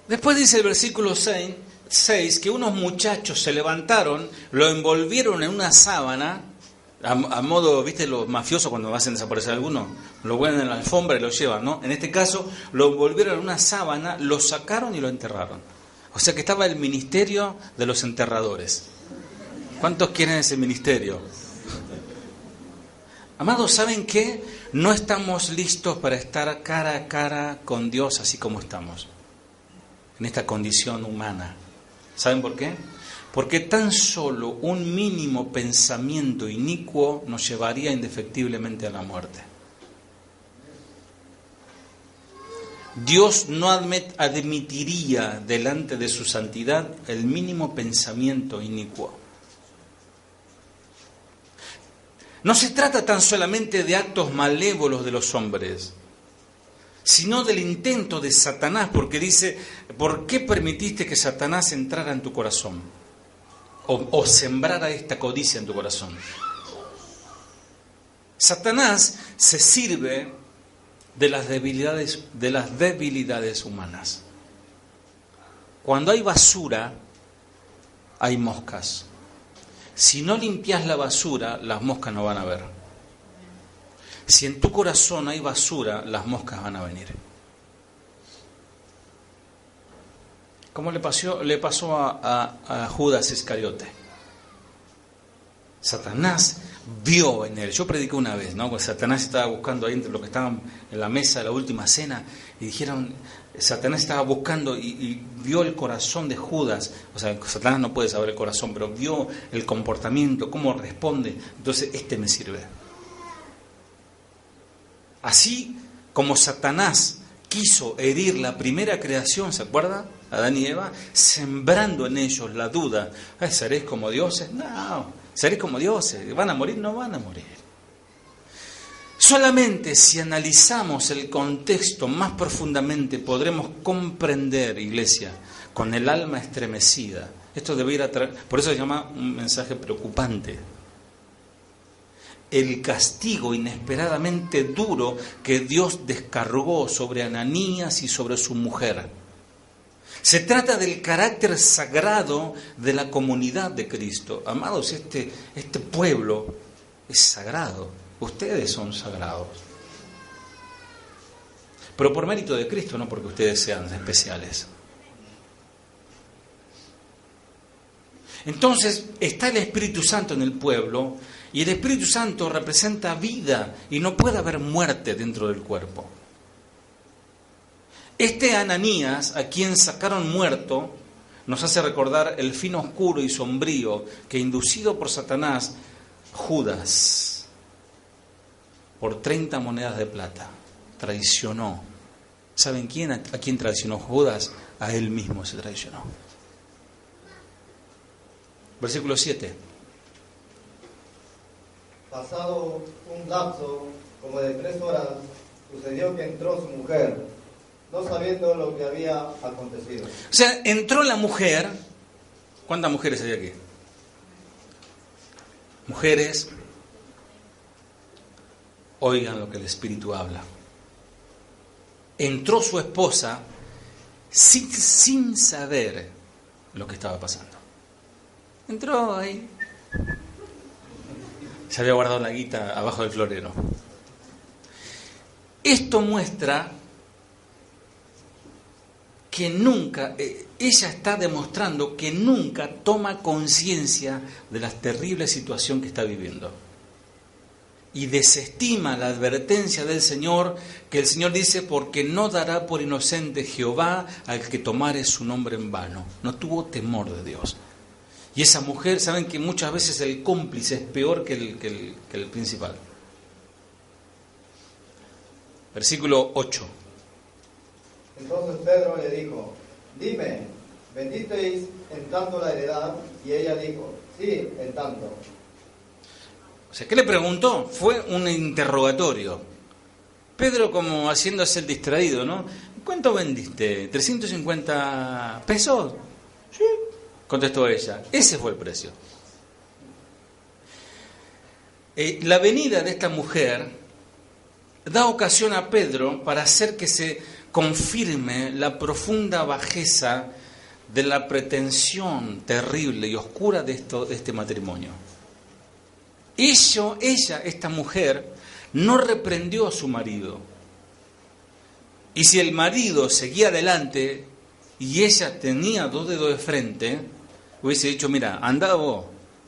Speaker 1: Después dice el versículo 6 que unos muchachos se levantaron, lo envolvieron en una sábana, a modo, ¿viste los mafiosos cuando hacen desaparecer a alguno? Lo ponen en la alfombra y lo llevan, ¿no? En este caso, lo envolvieron en una sábana, lo sacaron y lo enterraron. O sea que estaba el ministerio de los enterradores. ¿Cuántos quieren ese ministerio? Amados, ¿saben qué? No estamos listos para estar cara a cara con Dios así como estamos, en esta condición humana. ¿Saben por qué? Porque tan solo un mínimo pensamiento inicuo nos llevaría indefectiblemente a la muerte. Dios no admitiría delante de su santidad el mínimo pensamiento inicuo. No se trata tan solamente de actos malévolos de los hombres, sino del intento de Satanás, porque dice, ¿por qué permitiste que Satanás entrara en tu corazón? O sembrara esta codicia en tu corazón. Satanás se sirve de las debilidades humanas. Cuando hay basura, hay moscas. Si no limpias la basura, las moscas no van a ver. Si en tu corazón hay basura, las moscas van a venir. ¿Cómo le pasó a Judas Iscariote? Satanás vio en él. Yo prediqué una vez, ¿no? Pues Satanás estaba buscando ahí entre los que estaban en la mesa de la última cena y dijeron, Satanás estaba buscando y vio el corazón de Judas. O sea, Satanás no puede saber el corazón, pero vio el comportamiento, cómo responde. Entonces, este me sirve. Así como Satanás quiso herir la primera creación, ¿se acuerda? Adán y Eva, sembrando en ellos la duda. ¿Seréis como dioses? No, seréis como dioses. ¿Van a morir? No van a morir. Solamente si analizamos el contexto más profundamente podremos comprender, iglesia, con el alma estremecida. Esto debería traer, por eso se llama un mensaje preocupante. El castigo inesperadamente duro que Dios descargó sobre Ananías y sobre su mujer. Se trata del carácter sagrado de la comunidad de Cristo. Amados, este pueblo es sagrado. Ustedes son sagrados. Pero por mérito de Cristo, no porque ustedes sean especiales. Entonces, está el Espíritu Santo en el pueblo, y el Espíritu Santo representa vida, y no puede haber muerte dentro del cuerpo. Este Ananías, a quien sacaron muerto, nos hace recordar el fin oscuro y sombrío que, inducido por Satanás, Judas, por 30 monedas de plata, traicionó. ¿Saben quién? ¿A quién traicionó Judas? A él mismo se traicionó. Versículo 7.
Speaker 2: Pasado un lapso como de 3 horas, sucedió que entró su mujer, no sabiendo lo que había acontecido.
Speaker 1: O sea, entró la mujer. ¿Cuántas mujeres hay aquí? Mujeres, oigan lo que el Espíritu habla. Entró su esposa sin saber lo que estaba pasando. Entró ahí. Se había guardado la guita abajo del florero. Esto muestra que nunca, ella está demostrando que nunca toma conciencia de la terrible situación que está viviendo. Y desestima la advertencia del Señor, que el Señor dice, porque no dará por inocente Jehová al que tomare su nombre en vano. No tuvo temor de Dios. Y esa mujer, saben que muchas veces el cómplice es peor que el principal. Versículo 8.
Speaker 2: Entonces Pedro le dijo, dime, ¿vendisteis en tanto la heredad? Y ella dijo, sí, en tanto.
Speaker 1: O sea, ¿qué le preguntó? Fue un interrogatorio. Pedro como haciéndose el distraído, ¿no? ¿Cuánto vendiste? ¿350 pesos? Sí, contestó ella. Ese fue el precio. La venida de esta mujer da ocasión a Pedro para hacer que se confirme la profunda bajeza de la pretensión terrible y oscura de este matrimonio. Ella, esta mujer, no reprendió a su marido. Y si el marido seguía adelante y ella tenía 2 dedos de frente, hubiese dicho, mira, anda vos,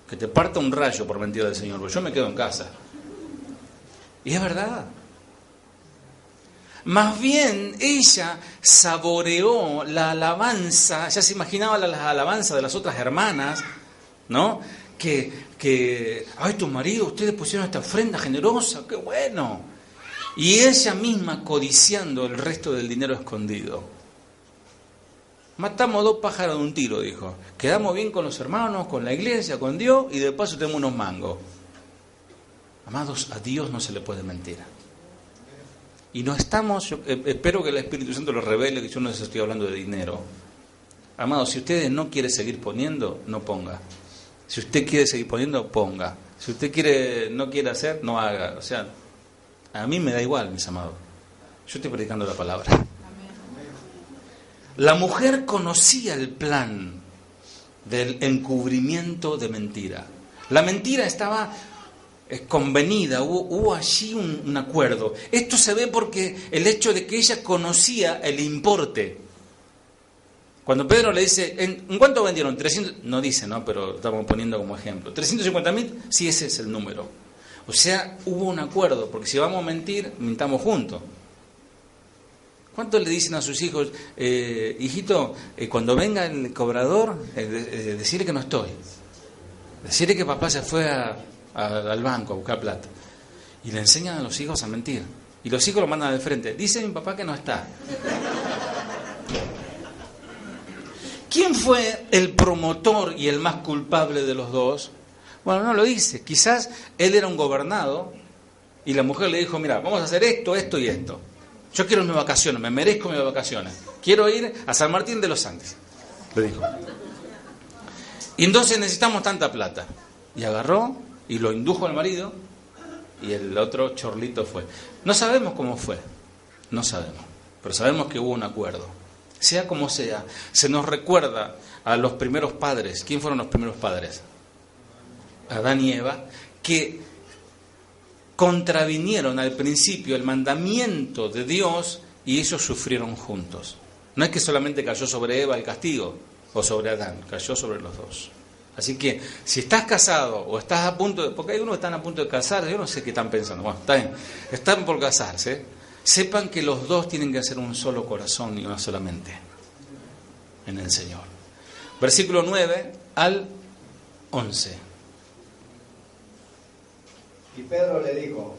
Speaker 1: que te parta un rayo por mentira del Señor, porque yo me quedo en casa. Y es verdad. Más bien ella saboreó la alabanza, ya se imaginaba la alabanza de las otras hermanas, ¿no? Que ay, tu marido, ustedes pusieron esta ofrenda generosa, qué bueno. Y ella misma codiciando el resto del dinero escondido. Matamos 2 pájaros de un tiro, dijo. Quedamos bien con los hermanos, con la iglesia, con Dios, y de paso tenemos unos mangos. Amados, a Dios no se le puede mentir. Y no estamos, espero que el Espíritu Santo lo revele, que yo no les estoy hablando de dinero. Amados, si ustedes no quieren seguir poniendo, no ponga. Si usted quiere seguir poniendo, ponga. Si usted no quiere hacer, no haga. O sea, a mí me da igual, mis amados. Yo estoy predicando la palabra. La mujer conocía el plan del encubrimiento de mentira. La mentira estaba convenida, hubo allí un acuerdo. Esto se ve porque el hecho de que ella conocía el importe. Cuando Pedro le dice, ¿en cuánto vendieron? 300, no dice, ¿no? Pero estamos poniendo como ejemplo. 350.000, sí, ese es el número. O sea, hubo un acuerdo, porque si vamos a mentir, mintamos juntos. ¿Cuánto le dicen a sus hijos, hijito, cuando venga el cobrador, decirle que no estoy? Decirle que papá se fue al banco a buscar plata. Y le enseñan a los hijos a mentir. Y los hijos lo mandan de frente. Dice mi papá que no está. ¿Quién fue el promotor y el más culpable de los dos? Bueno, no lo dice. Quizás él era un gobernado y la mujer le dijo, mira, vamos a hacer esto, esto y esto. Yo quiero mis vacaciones, me merezco mis vacaciones. Quiero ir a San Martín de los Andes, le dijo. Y entonces necesitamos tanta plata. Y agarró y lo indujo al marido y el otro chorlito fue. No sabemos cómo fue, no sabemos, pero sabemos que hubo un acuerdo. Sea como sea, se nos recuerda a los primeros padres. ¿Quién fueron los primeros padres? Adán y Eva, que contravinieron al principio el mandamiento de Dios y ellos sufrieron juntos. No es que solamente cayó sobre Eva el castigo o sobre Adán, cayó sobre los dos. Así que si estás casado o estás a punto de... Porque hay unos que están a punto de casarse, yo no sé qué están pensando. Bueno, está bien, están por casarse. Sepan que los dos tienen que ser un solo corazón y una sola mente en el Señor. Versículo 9 al 11.
Speaker 2: Y Pedro le dijo,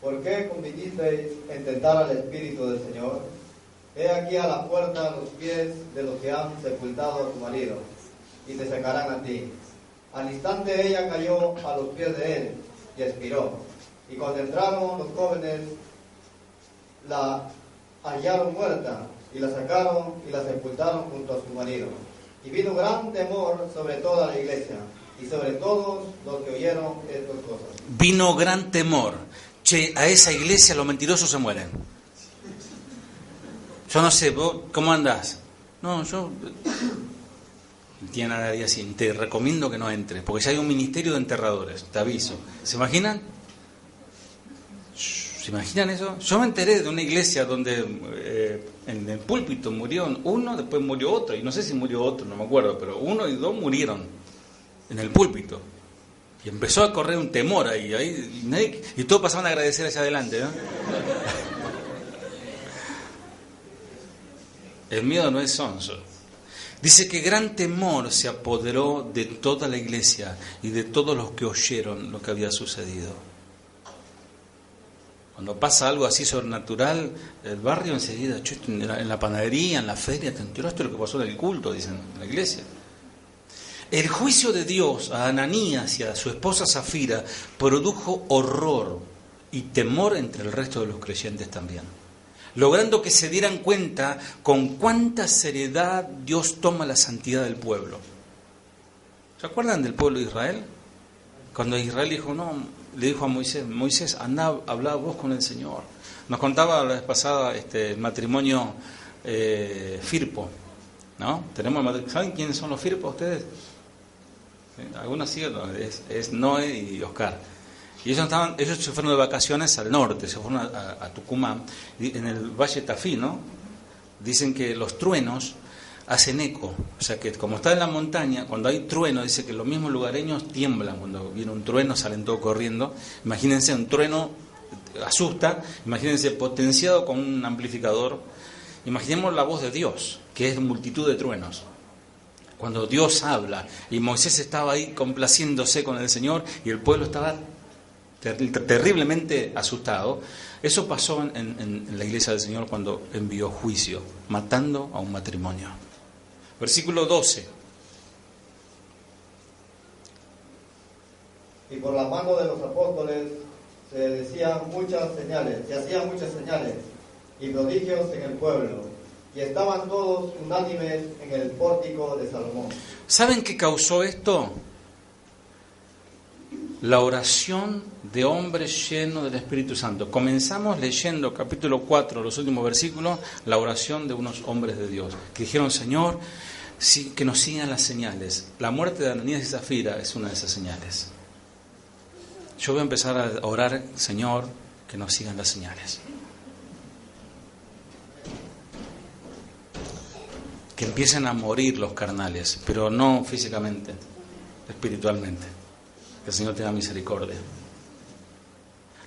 Speaker 2: ¿por qué convinisteis en tentar al Espíritu del Señor? He aquí a la puerta los pies de los que han sepultado a tu marido, y te sacarán a ti. Al instante ella cayó a los pies de él y expiró. Y cuando entraron los jóvenes, la hallaron muerta, y la sacaron y la sepultaron junto a su marido. Y vino gran temor sobre toda la iglesia, y sobre todos los que oyeron estas cosas.
Speaker 1: Vino gran temor. Che, a esa iglesia los mentirosos se mueren. Yo no sé, ¿vos cómo andás? No, yo... Tiene nadie así. Te recomiendo que no entres, porque ya hay un ministerio de enterradores, te aviso. ¿Se imaginan? ¿Se imaginan eso? Yo me enteré de una iglesia donde en el púlpito murieron uno, después murió otro, y no sé si murió otro, no me acuerdo, pero 1 y 2 murieron en el púlpito. Y empezó a correr un temor ahí y todos pasaban a agradecer hacia adelante, ¿no? El miedo no es sonso. Dice que gran temor se apoderó de toda la iglesia y de todos los que oyeron lo que había sucedido. Cuando pasa algo así sobrenatural, el barrio enseguida, en la panadería, en la feria, ¿te enteraste de lo que pasó en el culto? Dicen en la iglesia. El juicio de Dios a Ananías y a su esposa Zafira produjo horror y temor entre el resto de los creyentes también, logrando que se dieran cuenta con cuánta seriedad Dios toma la santidad del pueblo. ¿Se acuerdan del pueblo de Israel? Cuando Israel le dijo a Moisés, anda, habla vos con el Señor. Nos contaba la vez pasada el matrimonio Firpo, ¿no? ¿Saben quiénes son los Firpo ustedes? Algunos sí, es Noé y Oscar. Y ellos se fueron de vacaciones al norte, se fueron a Tucumán, en el Valle Tafí, ¿no? Dicen que los truenos hacen eco, o sea que como está en la montaña, cuando hay trueno, dice que los mismos lugareños tiemblan, cuando viene un trueno salen todos corriendo. Imagínense, un trueno asusta, imagínense potenciado con un amplificador. Imaginemos la voz de Dios, que es multitud de truenos. Cuando Dios habla, y Moisés estaba ahí complaciéndose con el Señor, y el pueblo estaba terriblemente asustado. Eso pasó en la iglesia del Señor cuando envió juicio, matando a un matrimonio. Versículo 12.
Speaker 2: Y por la mano de los apóstoles se hacían muchas señales y prodigios en el pueblo, y estaban todos unánimes en el pórtico de Salomón.
Speaker 1: ¿Saben qué causó esto? La oración de hombres llenos del Espíritu Santo. Comenzamos leyendo capítulo 4, los últimos versículos, la oración de unos hombres de Dios, que dijeron, Señor, que nos sigan las señales. La muerte de Ananías y Zafira es una de esas señales. Yo voy a empezar a orar, Señor, que nos sigan las señales. Que empiecen a morir los carnales, pero no físicamente, espiritualmente. Que el Señor tenga misericordia.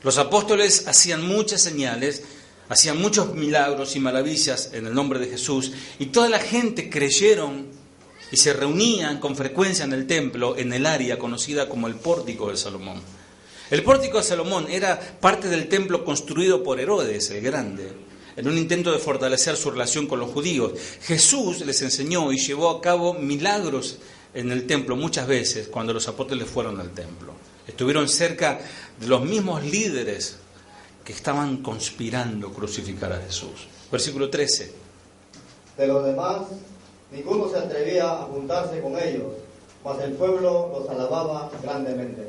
Speaker 1: Los apóstoles hacían muchas señales, hacían muchos milagros y maravillas en el nombre de Jesús, y toda la gente creyeron y se reunían con frecuencia en el templo, en el área conocida como el Pórtico de Salomón. El Pórtico de Salomón era parte del templo construido por Herodes el Grande, en un intento de fortalecer su relación con los judíos. Jesús les enseñó y llevó a cabo milagros en el templo muchas veces cuando los apóstoles fueron al templo. Estuvieron cerca de los mismos líderes que estaban conspirando crucificar a Jesús. Versículo 13.
Speaker 2: De los demás, ninguno se atrevía a juntarse con ellos, mas el pueblo los alababa grandemente.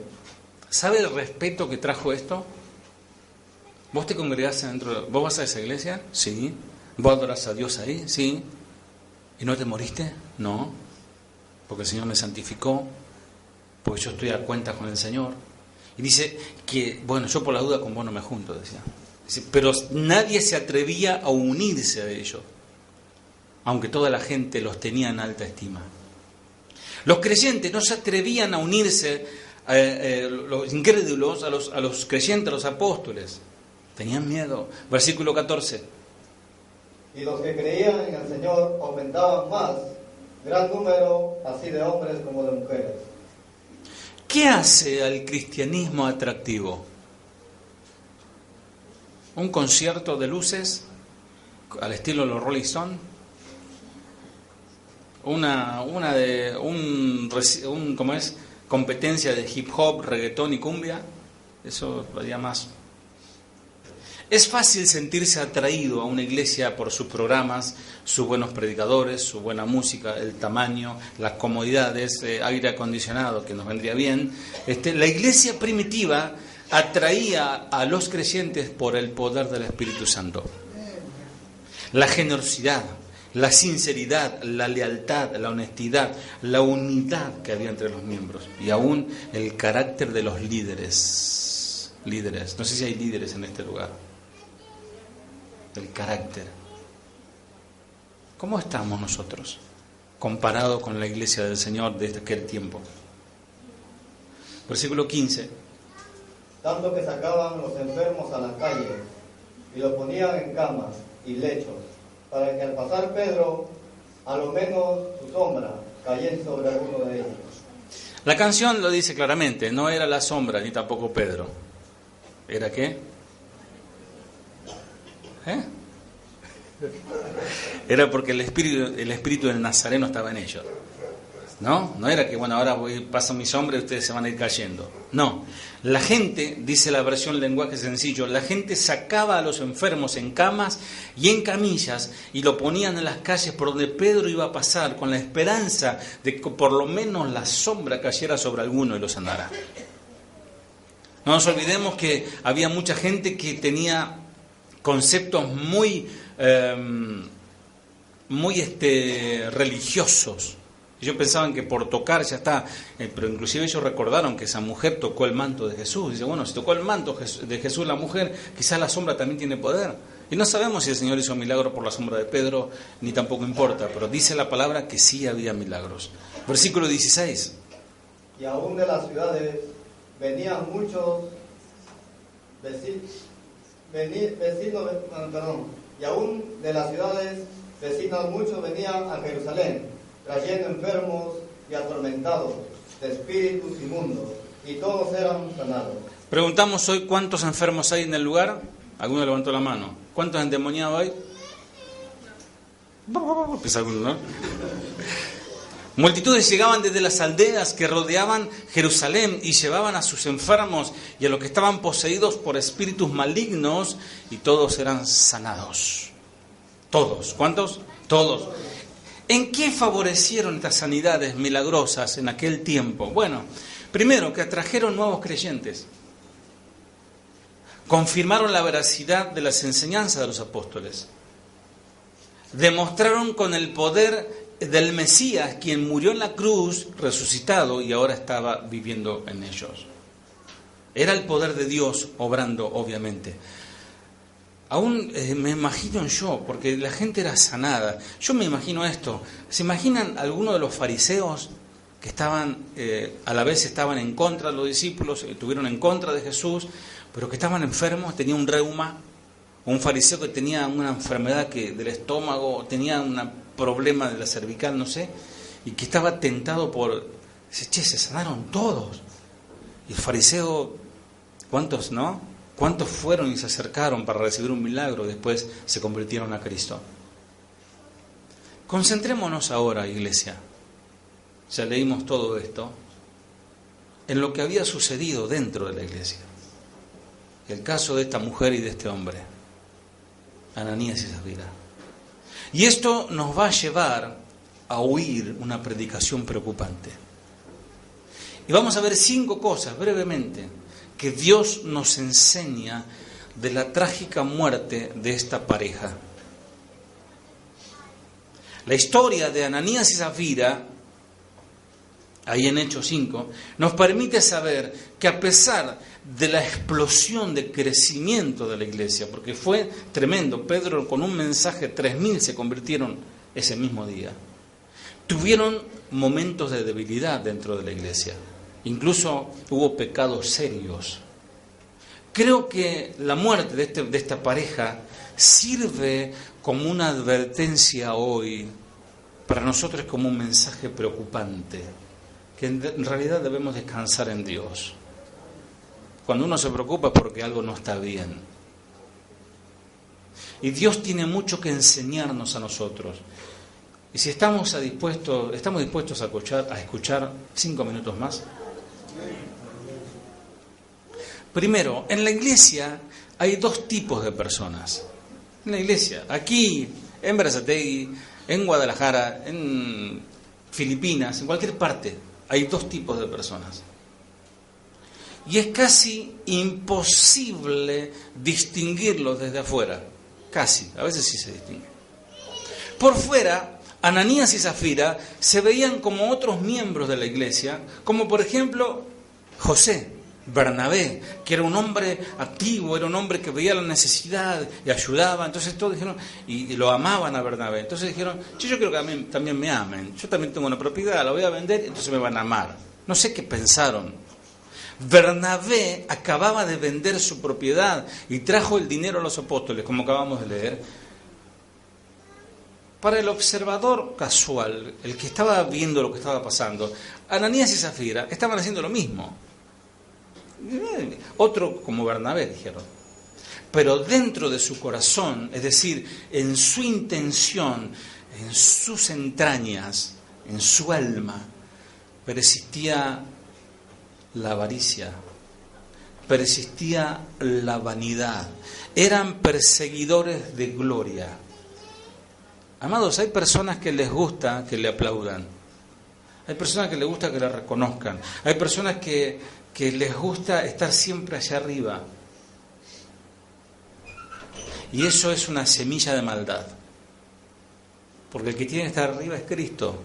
Speaker 1: ¿Sabe el respeto que trajo esto? ¿Vos te congregaste ¿Vos vas a esa iglesia? Sí. ¿Vos adorás a Dios ahí? Sí. ¿Y no te moriste? No. Porque el Señor me santificó, porque yo estoy a cuenta con el Señor. Y dice que, yo por la duda con vos no me junto, decía. Dice, pero nadie se atrevía a unirse a ellos, aunque toda la gente los tenía en alta estima. Los creyentes no se atrevían a unirse, los incrédulos, a los creyentes, a los apóstoles. Tenían miedo. Versículo 14.
Speaker 2: Y los que creían en el Señor aumentaban más, gran número así de hombres como de mujeres.
Speaker 1: ¿Qué hace al cristianismo atractivo? ¿Un concierto de luces al estilo de los Rolling Stones? Competencia de hip hop, reggaetón y cumbia. Eso varía más. Es fácil sentirse atraído a una iglesia por sus programas, sus buenos predicadores, su buena música, el tamaño, las comodidades, aire acondicionado, que nos vendría bien. La iglesia primitiva atraía a los creyentes por el poder del Espíritu Santo. La generosidad, la sinceridad, la lealtad, la honestidad, la unidad que había entre los miembros y aún el carácter de los líderes. líderes. No sé si hay líderes en este lugar. El carácter. ¿Cómo estamos nosotros comparado con la iglesia del Señor desde aquel tiempo? Versículo 15.
Speaker 2: Tanto que sacaban los enfermos a las calles y los ponían en camas y lechos, para que al pasar Pedro, a lo menos su sombra cayese sobre alguno de ellos.
Speaker 1: La canción lo dice claramente, no era la sombra ni tampoco Pedro. ¿Era qué? Era porque el espíritu del Nazareno estaba en ellos. No era que, bueno, ahora paso mi sombra y ustedes se van a ir cayendo. No, la gente, dice la versión lenguaje sencillo, la gente sacaba a los enfermos en camas y en camillas y lo ponían en las calles por donde Pedro iba a pasar, con la esperanza de que por lo menos la sombra cayera sobre alguno y lo sanara. No nos olvidemos que había mucha gente que tenía conceptos muy religiosos. Ellos pensaban que por tocar ya está, pero inclusive ellos recordaron que esa mujer tocó el manto de Jesús. Dice, bueno, si tocó el manto de Jesús la mujer, quizás la sombra también tiene poder. Y no sabemos si el Señor hizo milagro por la sombra de Pedro, ni tampoco importa, pero dice la palabra que sí había milagros. Versículo 16.
Speaker 2: Y aún de las ciudades venían muchos y aún de las ciudades vecinas muchos venían a Jerusalén, trayendo enfermos y atormentados de espíritus inmundos, y todos eran sanados.
Speaker 1: Preguntamos hoy cuántos enfermos hay en el lugar. Alguno levantó la mano. ¿Cuántos endemoniados hay? Empieza alguno, ¿no? Multitudes llegaban desde las aldeas que rodeaban Jerusalén y llevaban a sus enfermos y a los que estaban poseídos por espíritus malignos, y todos eran sanados. Todos. ¿Cuántos? Todos. ¿En qué favorecieron estas sanidades milagrosas en aquel tiempo? Bueno, primero, que atrajeron nuevos creyentes. Confirmaron la veracidad de las enseñanzas de los apóstoles. Demostraron con el poder del Mesías, quien murió en la cruz, resucitado, y ahora estaba viviendo en ellos. Era el poder de Dios obrando, obviamente. Aún me imagino yo, porque la gente era sanada. Yo me imagino esto. ¿Se imaginan algunos de los fariseos que estaban, a la vez estaban en contra de los discípulos, estuvieron en contra de Jesús, pero que estaban enfermos? Tenía un reuma, un fariseo que tenía una enfermedad del estómago, tenía un problema de la cervical, no sé, y que estaba tentado por... Dice, se sanaron todos. Y el fariseo, ¿cuántos fueron y se acercaron para recibir un milagro? Después se convirtieron a Cristo. Concentrémonos ahora, iglesia. Ya leímos todo esto, en lo que había sucedido dentro de la iglesia. El caso de esta mujer y de este hombre, Ananías y Zafira. Y esto nos va a llevar a oír una predicación preocupante. Y vamos a ver 5 cosas brevemente que Dios nos enseña de la trágica muerte de esta pareja. La historia de Ananías y Zafira, ahí en Hechos 5, nos permite saber que a pesar de la explosión de crecimiento de la iglesia, porque fue tremendo, Pedro con un mensaje, 3.000 se convirtieron ese mismo día, tuvieron momentos de debilidad dentro de la iglesia. Incluso hubo pecados serios. Creo que la muerte de esta pareja sirve como una advertencia hoy, para nosotros como un mensaje preocupante, que en realidad debemos descansar en Dios. Cuando uno se preocupa porque algo no está bien. Y Dios tiene mucho que enseñarnos a nosotros. Y si estamos dispuestos a escuchar 5 minutos más. Primero, en la iglesia hay 2 tipos de personas. En la iglesia, aquí, en Berazategui, en Guadalajara, en Filipinas, en cualquier parte, hay 2 tipos de personas. Y es casi imposible distinguirlos desde afuera. Casi, a veces sí se distingue. Por fuera, Ananías y Zafira se veían como otros miembros de la iglesia, como por ejemplo José, Bernabé, que era un hombre activo, era un hombre que veía la necesidad y ayudaba. Entonces todos dijeron, y lo amaban a Bernabé. Entonces dijeron, yo quiero que a mí también me amen. Yo también tengo una propiedad, la voy a vender, entonces me van a amar. No sé qué pensaron. Bernabé acababa de vender su propiedad y trajo el dinero a los apóstoles, como acabamos de leer. Para el observador casual, el que estaba viendo lo que estaba pasando, Ananías y Zafira estaban haciendo lo mismo. Otro como Bernabé, dijeron. Pero dentro de su corazón, es decir, en su intención, en sus entrañas, en su alma, persistía la avaricia, persistía la vanidad. Eran perseguidores de gloria. Amados, hay personas que les gusta que le aplaudan. Hay personas que les gusta que le reconozcan. Hay personas que les gusta estar siempre hacia arriba. Y eso es una semilla de maldad. Porque el que tiene que estar arriba es Cristo.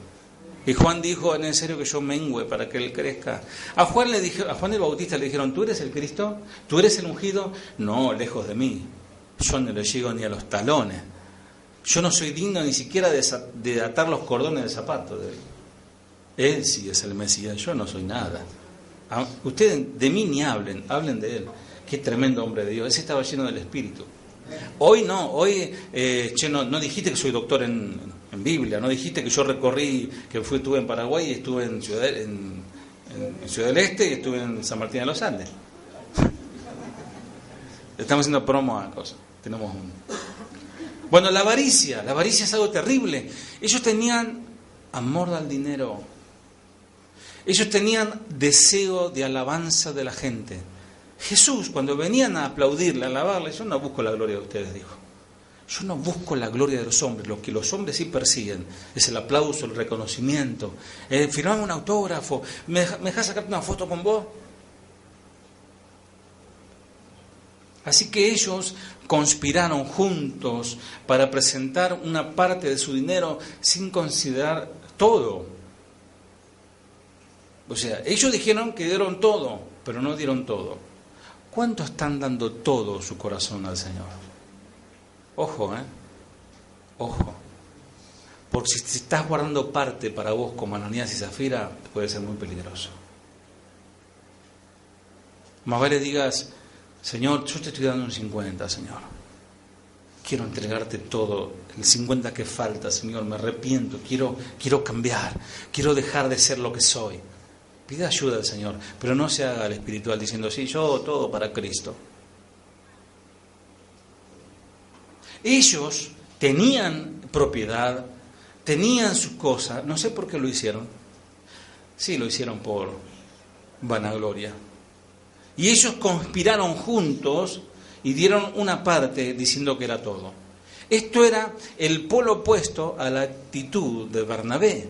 Speaker 1: Y Juan dijo, ¿es necesario que yo mengüe para que él crezca? A Juan el Bautista le dijeron, ¿tú eres el Cristo? ¿Tú eres el ungido? No, lejos de mí. Yo no le llego ni a los talones. Yo no soy digno ni siquiera de atar los cordones del zapato de él. Él sí es el Mesías, yo no soy nada. Ustedes de mí ni hablen de él. Qué tremendo hombre de Dios. Ese estaba lleno del Espíritu. Hoy no dijiste que soy doctor en Biblia, no dijiste que yo recorrí, que estuve en Paraguay y estuve en Ciudad del Este y estuve en San Martín de los Andes. Estamos haciendo promo a cosas. Bueno, la avaricia es algo terrible. Ellos tenían amor al dinero. Ellos tenían deseo de alabanza de la gente. Jesús, cuando venían a aplaudirle, a alabarle, yo no busco la gloria de ustedes, dijo. Yo no busco la gloria de los hombres. Lo que los hombres sí persiguen es el aplauso, el reconocimiento. Firmame un autógrafo. ¿Me dejás sacarte una foto con vos? Así que ellos conspiraron juntos para presentar una parte de su dinero sin considerar todo. O sea, ellos dijeron que dieron todo, pero no dieron todo. ¿Cuánto están dando todo su corazón al Señor? Ojo, ojo. Porque si estás guardando parte para vos como Ananías y Zafira, puede ser muy peligroso. Más vale digas, Señor, yo te estoy dando un 50, Señor. Quiero entregarte todo, el 50 que falta, Señor, me arrepiento, quiero cambiar, quiero dejar de ser lo que soy. Pide ayuda al Señor, pero no se haga el espiritual diciendo, sí, yo todo para Cristo. Ellos tenían propiedad, tenían sus cosas, no sé por qué lo hicieron. Sí, lo hicieron por vanagloria. Y ellos conspiraron juntos y dieron una parte diciendo que era todo. Esto era el polo opuesto a la actitud de Bernabé.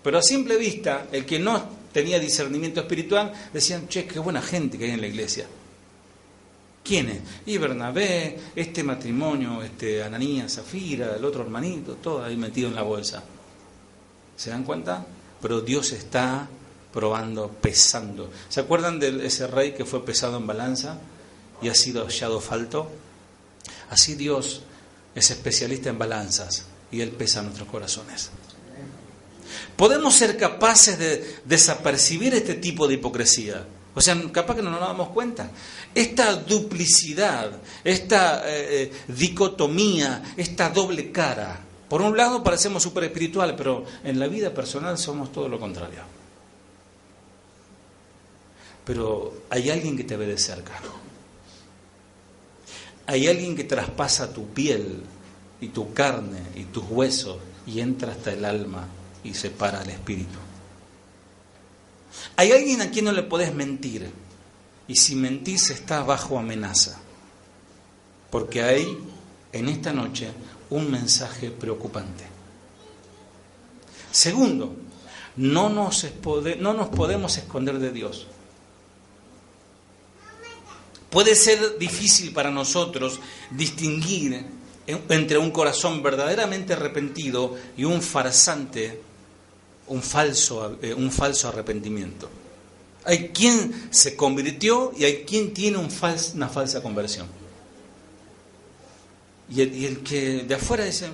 Speaker 1: Pero a simple vista, el que no tenía discernimiento espiritual, decían, che, qué buena gente que hay en la iglesia. ¿Quiénes? Y Bernabé, este matrimonio, Ananías, Zafira, el otro hermanito, todo ahí metido en la bolsa. ¿Se dan cuenta? Pero Dios está probando, pesando. ¿Se acuerdan de ese rey que fue pesado en balanza y ha sido hallado falto? Así Dios es especialista en balanzas y Él pesa nuestros corazones. Podemos ser capaces de desapercibir este tipo de hipocresía. O sea, capaz que no nos damos cuenta. Esta duplicidad, esta dicotomía, esta doble cara. Por un lado parecemos súper espirituales, pero en la vida personal somos todo lo contrario. Pero hay alguien que te ve de cerca. Hay alguien que traspasa tu piel y tu carne y tus huesos y entra hasta el alma y separa el espíritu. Hay alguien a quien no le podés mentir, y si mentís estás bajo amenaza, porque hay en esta noche un mensaje preocupante. Segundo, no nos podemos esconder de Dios. Puede ser difícil para nosotros distinguir entre un corazón verdaderamente arrepentido y un farsante, un falso arrepentimiento. Hay quien se convirtió y hay quien tiene una falsa conversión. Y el que de afuera dice,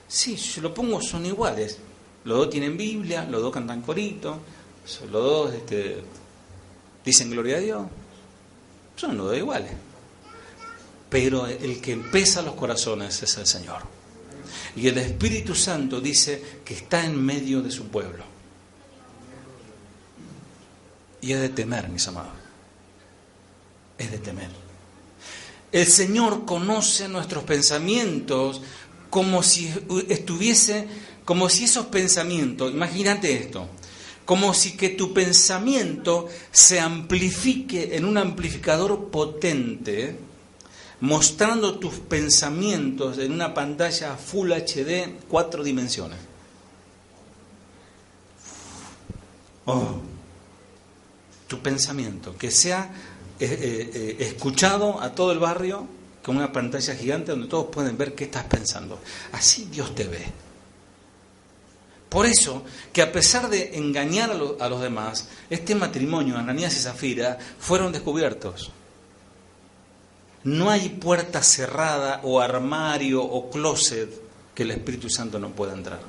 Speaker 1: sí, yo lo pongo, son iguales. Los dos tienen Biblia, los dos cantan corito, los dos dicen gloria a Dios. Son los dos iguales. Pero el que pesa los corazones es el Señor. Y el Espíritu Santo dice que está en medio de su pueblo. Y es de temer, mis amados. Es de temer. El Señor conoce nuestros pensamientos como si esos pensamientos, imagínate esto, como si que tu pensamiento se amplifique en un amplificador potente, mostrando tus pensamientos en una pantalla Full HD, 4 dimensiones. Tu pensamiento, que sea escuchado a todo el barrio con una pantalla gigante donde todos pueden ver qué estás pensando. Así Dios te ve. Por eso, que a pesar de engañar a los demás, este matrimonio, Ananías y Zafira, fueron descubiertos. No hay puerta cerrada o armario o closet que el Espíritu Santo no pueda entrar.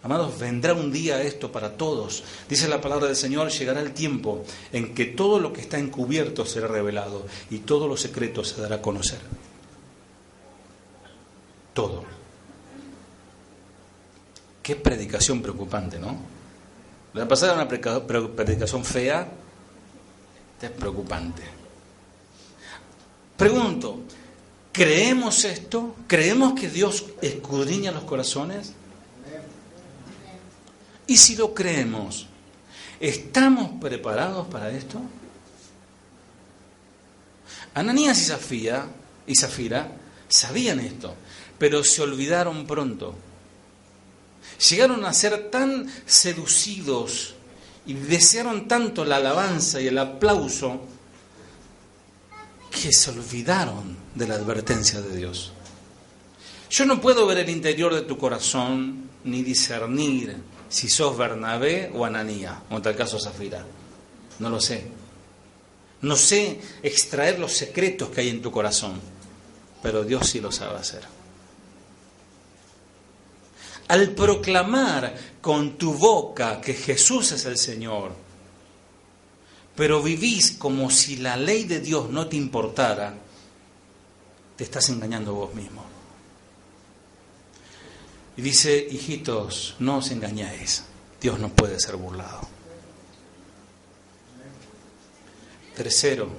Speaker 1: Amados, vendrá un día esto para todos. Dice la palabra del Señor, llegará el tiempo en que todo lo que está encubierto será revelado y todo lo secreto se dará a conocer. Todo. Qué predicación preocupante, ¿no? La pasada era una predicación fea, esta es preocupante. Pregunto, ¿creemos esto? ¿Creemos que Dios escudriña los corazones? Y si lo creemos, ¿estamos preparados para esto? Ananías y Zafira sabían esto, pero se olvidaron pronto. Llegaron a ser tan seducidos y desearon tanto la alabanza y el aplauso que se olvidaron de la advertencia de Dios. Yo no puedo ver el interior de tu corazón ni discernir si sos Bernabé o Ananías, o en tal caso Zafira. No lo sé. No sé extraer los secretos que hay en tu corazón, pero Dios sí lo sabe hacer. Al proclamar con tu boca que Jesús es el Señor, pero vivís como si la ley de Dios no te importara, te estás engañando vos mismo. Y dice, hijitos, no os engañéis, Dios no puede ser burlado. Tercero,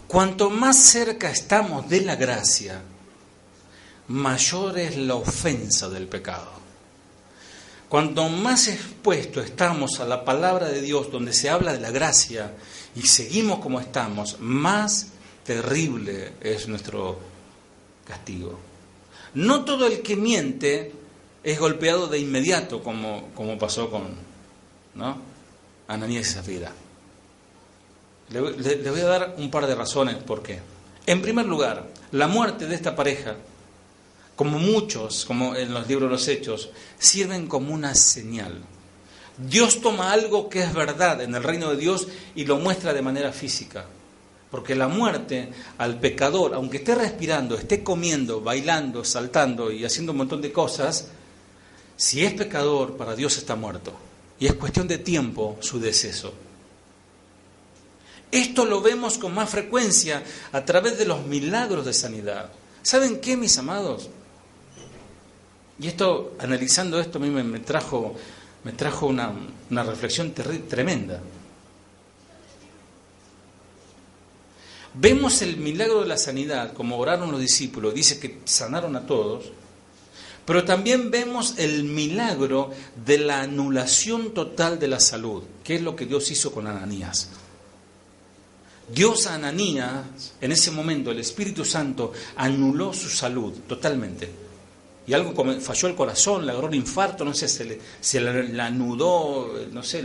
Speaker 1: cuanto más cerca estamos de la gracia, mayor es la ofensa del pecado. Cuanto más expuestos estamos a la palabra de Dios, donde se habla de la gracia, y seguimos como estamos, más terrible es nuestro castigo. No todo el que miente es golpeado de inmediato, como pasó con Ananías y Zafira. Le voy a dar un par de razones por qué. En primer lugar, la muerte de esta pareja, como muchos, como en los libros de los Hechos, sirven como una señal. Dios toma algo que es verdad en el reino de Dios y lo muestra de manera física. Porque la muerte al pecador, aunque esté respirando, esté comiendo, bailando, saltando y haciendo un montón de cosas, si es pecador, para Dios está muerto. Y es cuestión de tiempo su deceso. Esto lo vemos con más frecuencia a través de los milagros de sanidad. ¿Saben qué, mis amados? Y esto, analizando esto, a mí me trajo una reflexión tremenda. Vemos el milagro de la sanidad, como oraron los discípulos, dice que sanaron a todos, pero también vemos el milagro de la anulación total de la salud, que es lo que Dios hizo con Ananías. Dios a Ananías, en ese momento, el Espíritu Santo anuló su salud totalmente. Y algo falló el corazón, le agarró un infarto, no sé, se le anudó, no sé,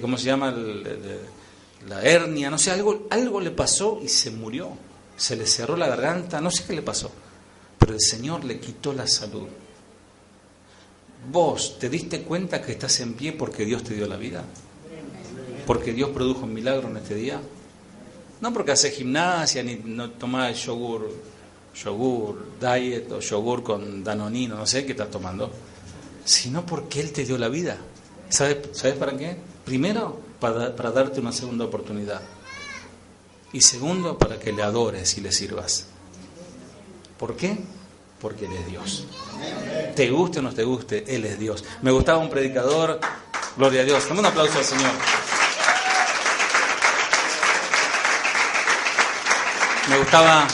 Speaker 1: ¿cómo se llama? La hernia, no sé, algo le pasó y se murió. Se le cerró la garganta, no sé qué le pasó. Pero el Señor le quitó la salud. ¿Vos te diste cuenta que estás en pie porque Dios te dio la vida? porque Dios produjo un milagro en este día. No porque haces gimnasia, ni no tomás yogur diet o yogur con danonino, no sé qué estás tomando, sino porque Él te dio la vida. ¿Sabes para qué? Primero, para darte una segunda oportunidad. Y segundo, para que le adores y le sirvas. ¿Por qué? Porque Él es Dios. Te guste o no te guste, Él es Dios. Me gustaba un predicador, gloria a Dios. Dame un aplauso al Señor. Me gustaba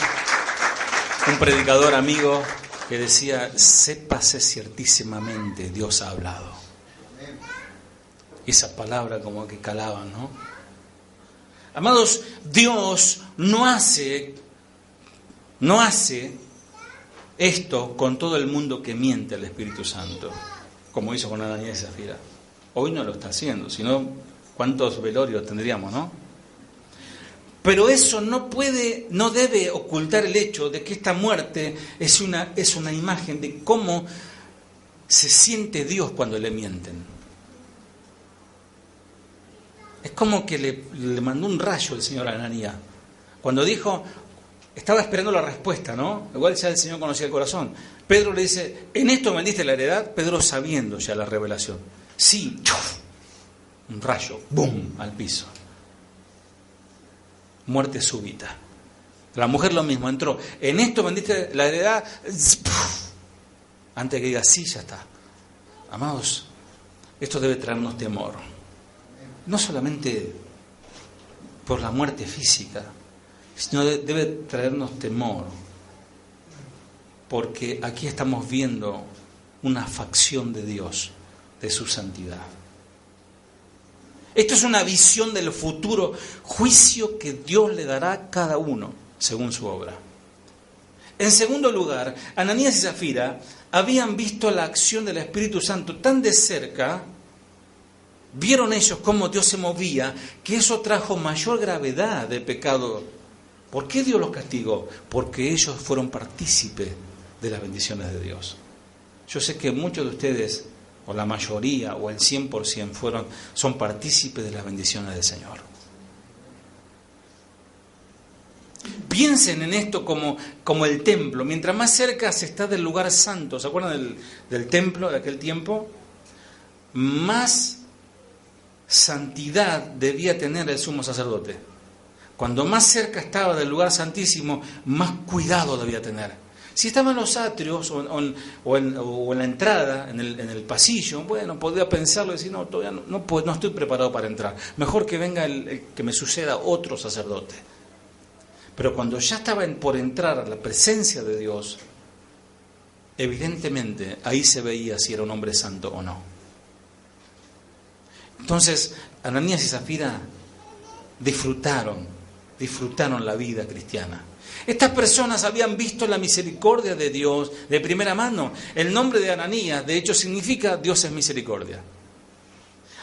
Speaker 1: un predicador amigo que decía: sépase ciertísimamente, Dios ha hablado. Y esa palabra como que calaba, ¿no? Amados, Dios no hace esto con todo el mundo que miente al Espíritu Santo, como hizo con Ananías y Zafira. Hoy no lo está haciendo, sino cuántos velorios tendríamos, ¿no? Pero eso no debe ocultar el hecho de que esta muerte es una imagen de cómo se siente Dios cuando le mienten. Es como que le mandó un rayo el Señor a Ananías. Cuando dijo, estaba esperando la respuesta, ¿no? Igual ya el Señor conocía el corazón. Pedro le dice, ¿en esto me diste la heredad? Pedro sabiendo ya la revelación. Sí, un rayo, ¡bum!, al piso. Muerte súbita. La mujer lo mismo, entró. ¿En esto me diste la heredad? Antes de que diga, sí, ya está. Amados, esto debe traernos temor. No solamente por la muerte física, sino debe traernos temor, porque aquí estamos viendo una facción de Dios, de su santidad. Esto es una visión del futuro juicio que Dios le dará a cada uno según su obra. En segundo lugar, Ananías y Zafira habían visto la acción del Espíritu Santo tan de cerca. Vieron ellos cómo Dios se movía, que eso trajo mayor gravedad de pecado. ¿Por qué Dios los castigó? Porque ellos fueron partícipes de las bendiciones de Dios. Yo sé que muchos de ustedes, o la mayoría, o el 100%, son partícipes de las bendiciones del Señor. Piensen en esto como el templo. Mientras más cerca se está del lugar santo, ¿se acuerdan del templo de aquel tiempo? Más santidad debía tener el sumo sacerdote. Cuando más cerca estaba del lugar santísimo, más cuidado debía tener. Si estaba en los atrios o en la entrada, en el pasillo, bueno, podía pensarlo y decir, no, todavía no estoy preparado para entrar. Mejor que venga que me suceda otro sacerdote. Pero cuando ya estaba por entrar a la presencia de Dios, evidentemente ahí se veía si era un hombre santo o no. Entonces, Ananías y Zafira disfrutaron la vida cristiana. Estas personas habían visto la misericordia de Dios de primera mano. El nombre de Ananías, de hecho, significa Dios es misericordia.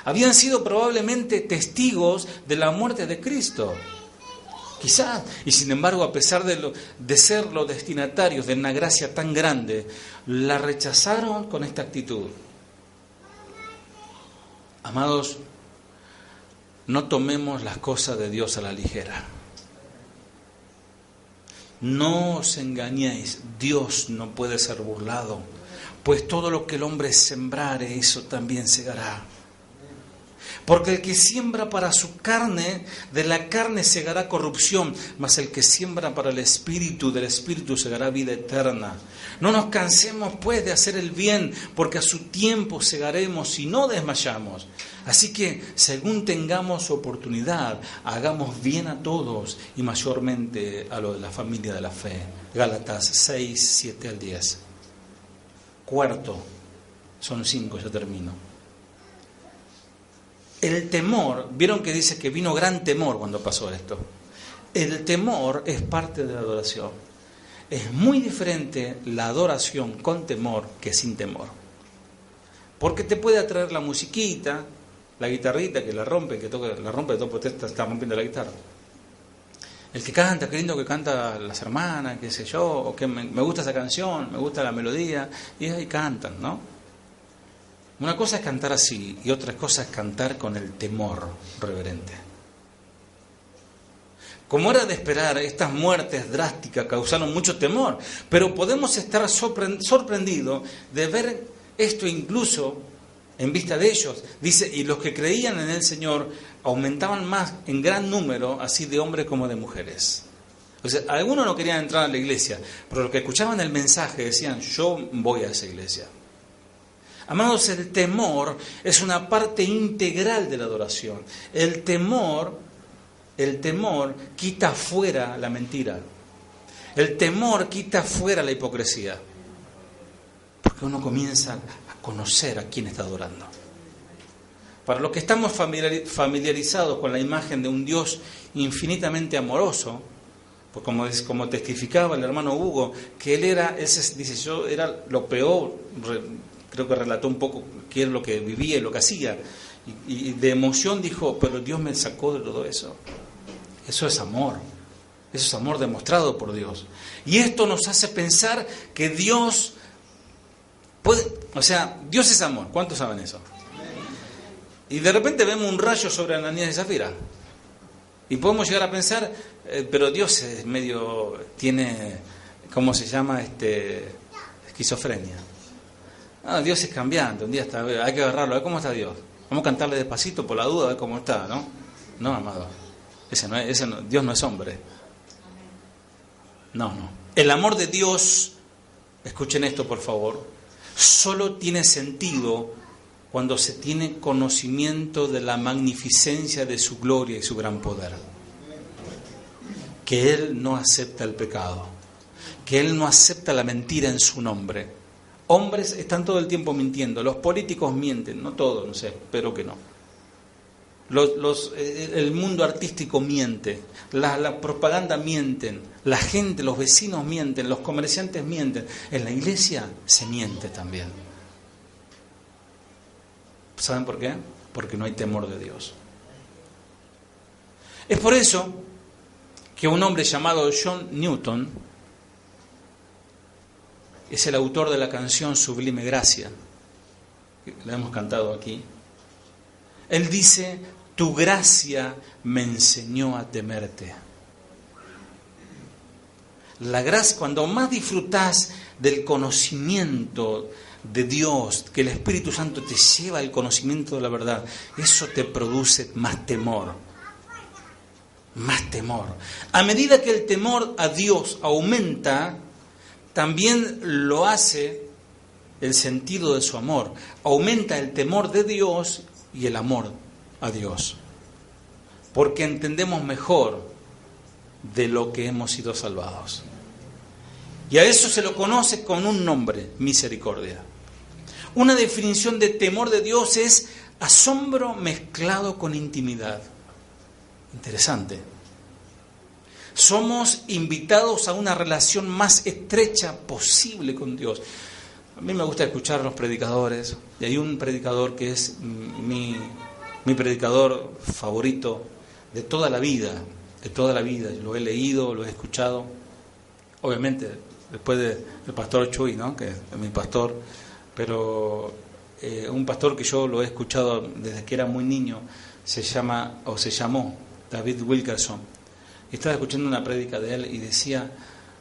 Speaker 1: Habían sido probablemente testigos de la muerte de Cristo. Quizás, y sin embargo, a pesar de ser los destinatarios de una gracia tan grande, la rechazaron con esta actitud. Amados, no tomemos las cosas de Dios a la ligera. No os engañéis, Dios no puede ser burlado, pues todo lo que el hombre sembrare, eso también segará. Porque el que siembra para su carne, de la carne segará corrupción, mas el que siembra para el Espíritu, del Espíritu segará vida eterna. No nos cansemos pues de hacer el bien, porque a su tiempo segaremos y no desmayamos. Así que, según tengamos oportunidad, hagamos bien a todos y mayormente a lo de la familia de la fe. Gálatas 6, 7 al 10. Cuarto, son 5, ya termino. El temor, vieron que dice que vino gran temor cuando pasó esto. El temor es parte de la adoración. Es muy diferente la adoración con temor que sin temor. Porque te puede atraer la musiquita, la guitarrita que la rompe, porque te está rompiendo la guitarra. El que canta, qué lindo que canta las hermanas, qué sé yo, o que me gusta esa canción, me gusta la melodía, y ahí cantan, ¿no? Una cosa es cantar así y otra cosa es cantar con el temor reverente. Como era de esperar, estas muertes drásticas causaron mucho temor, pero podemos estar sorprendidos de ver esto incluso en vista de ellos. Dice, y los que creían en el Señor aumentaban más en gran número, así de hombres como de mujeres. O sea, algunos no querían entrar a la iglesia, pero los que escuchaban el mensaje decían, yo voy a esa iglesia. Amados, el temor es una parte integral de la adoración. El temor quita fuera la mentira. El temor quita fuera la hipocresía. Porque uno comienza a conocer a quién está adorando. Para los que estamos familiarizados con la imagen de un Dios infinitamente amoroso, pues como testificaba el hermano Hugo, que él era, dice, yo era lo peor, creo que relató un poco qué es lo que vivía y lo que hacía, y de emoción dijo, pero Dios me sacó de todo eso. Eso es amor demostrado por Dios. Y esto nos hace pensar que Dios Dios es amor. ¿Cuántos saben eso? Y de repente vemos un rayo sobre Ananías y Zafira. Y podemos llegar a pensar, pero Dios es tiene, ¿cómo se llama? Esquizofrenia. Dios es cambiante, un día hay que agarrarlo, a ver cómo está Dios. Vamos a cantarle despacito por la duda, a ver cómo está, ¿no? No, amado. Dios no es hombre. No. El amor de Dios, escuchen esto por favor, solo tiene sentido cuando se tiene conocimiento de la magnificencia de su gloria y su gran poder. Que Él no acepta el pecado, que Él no acepta la mentira en su nombre. Hombres están todo el tiempo mintiendo, los políticos mienten, no todos, no sé, espero que no. El mundo artístico miente, la propaganda mienten, la gente, los vecinos mienten, los comerciantes mienten. En la iglesia se miente también. ¿Saben por qué? Porque no hay temor de Dios. Es por eso que un hombre llamado John Newton es el autor de la canción Sublime Gracia, la hemos cantado aquí. Él dice, tu gracia me enseñó a temerte. La gracia, cuando más disfrutás del conocimiento de Dios, que el Espíritu Santo te lleva al conocimiento de la verdad, eso te produce más temor. Más temor. A medida que el temor a Dios aumenta, también lo hace el sentido de su amor. Aumenta el temor de Dios y el amor a Dios. Porque entendemos mejor de lo que hemos sido salvados. Y a eso se lo conoce con un nombre, misericordia. Una definición de temor de Dios es asombro mezclado con intimidad. Interesante. Somos invitados a una relación más estrecha posible con Dios. A mí me gusta escuchar a los predicadores, y hay un predicador que es mi predicador favorito de toda la vida, lo he leído, lo he escuchado, obviamente después del pastor Chuy, ¿no? Que es mi pastor, pero un pastor que yo lo he escuchado desde que era muy niño, se llamó David Wilkerson, y estaba escuchando una prédica de él y decía,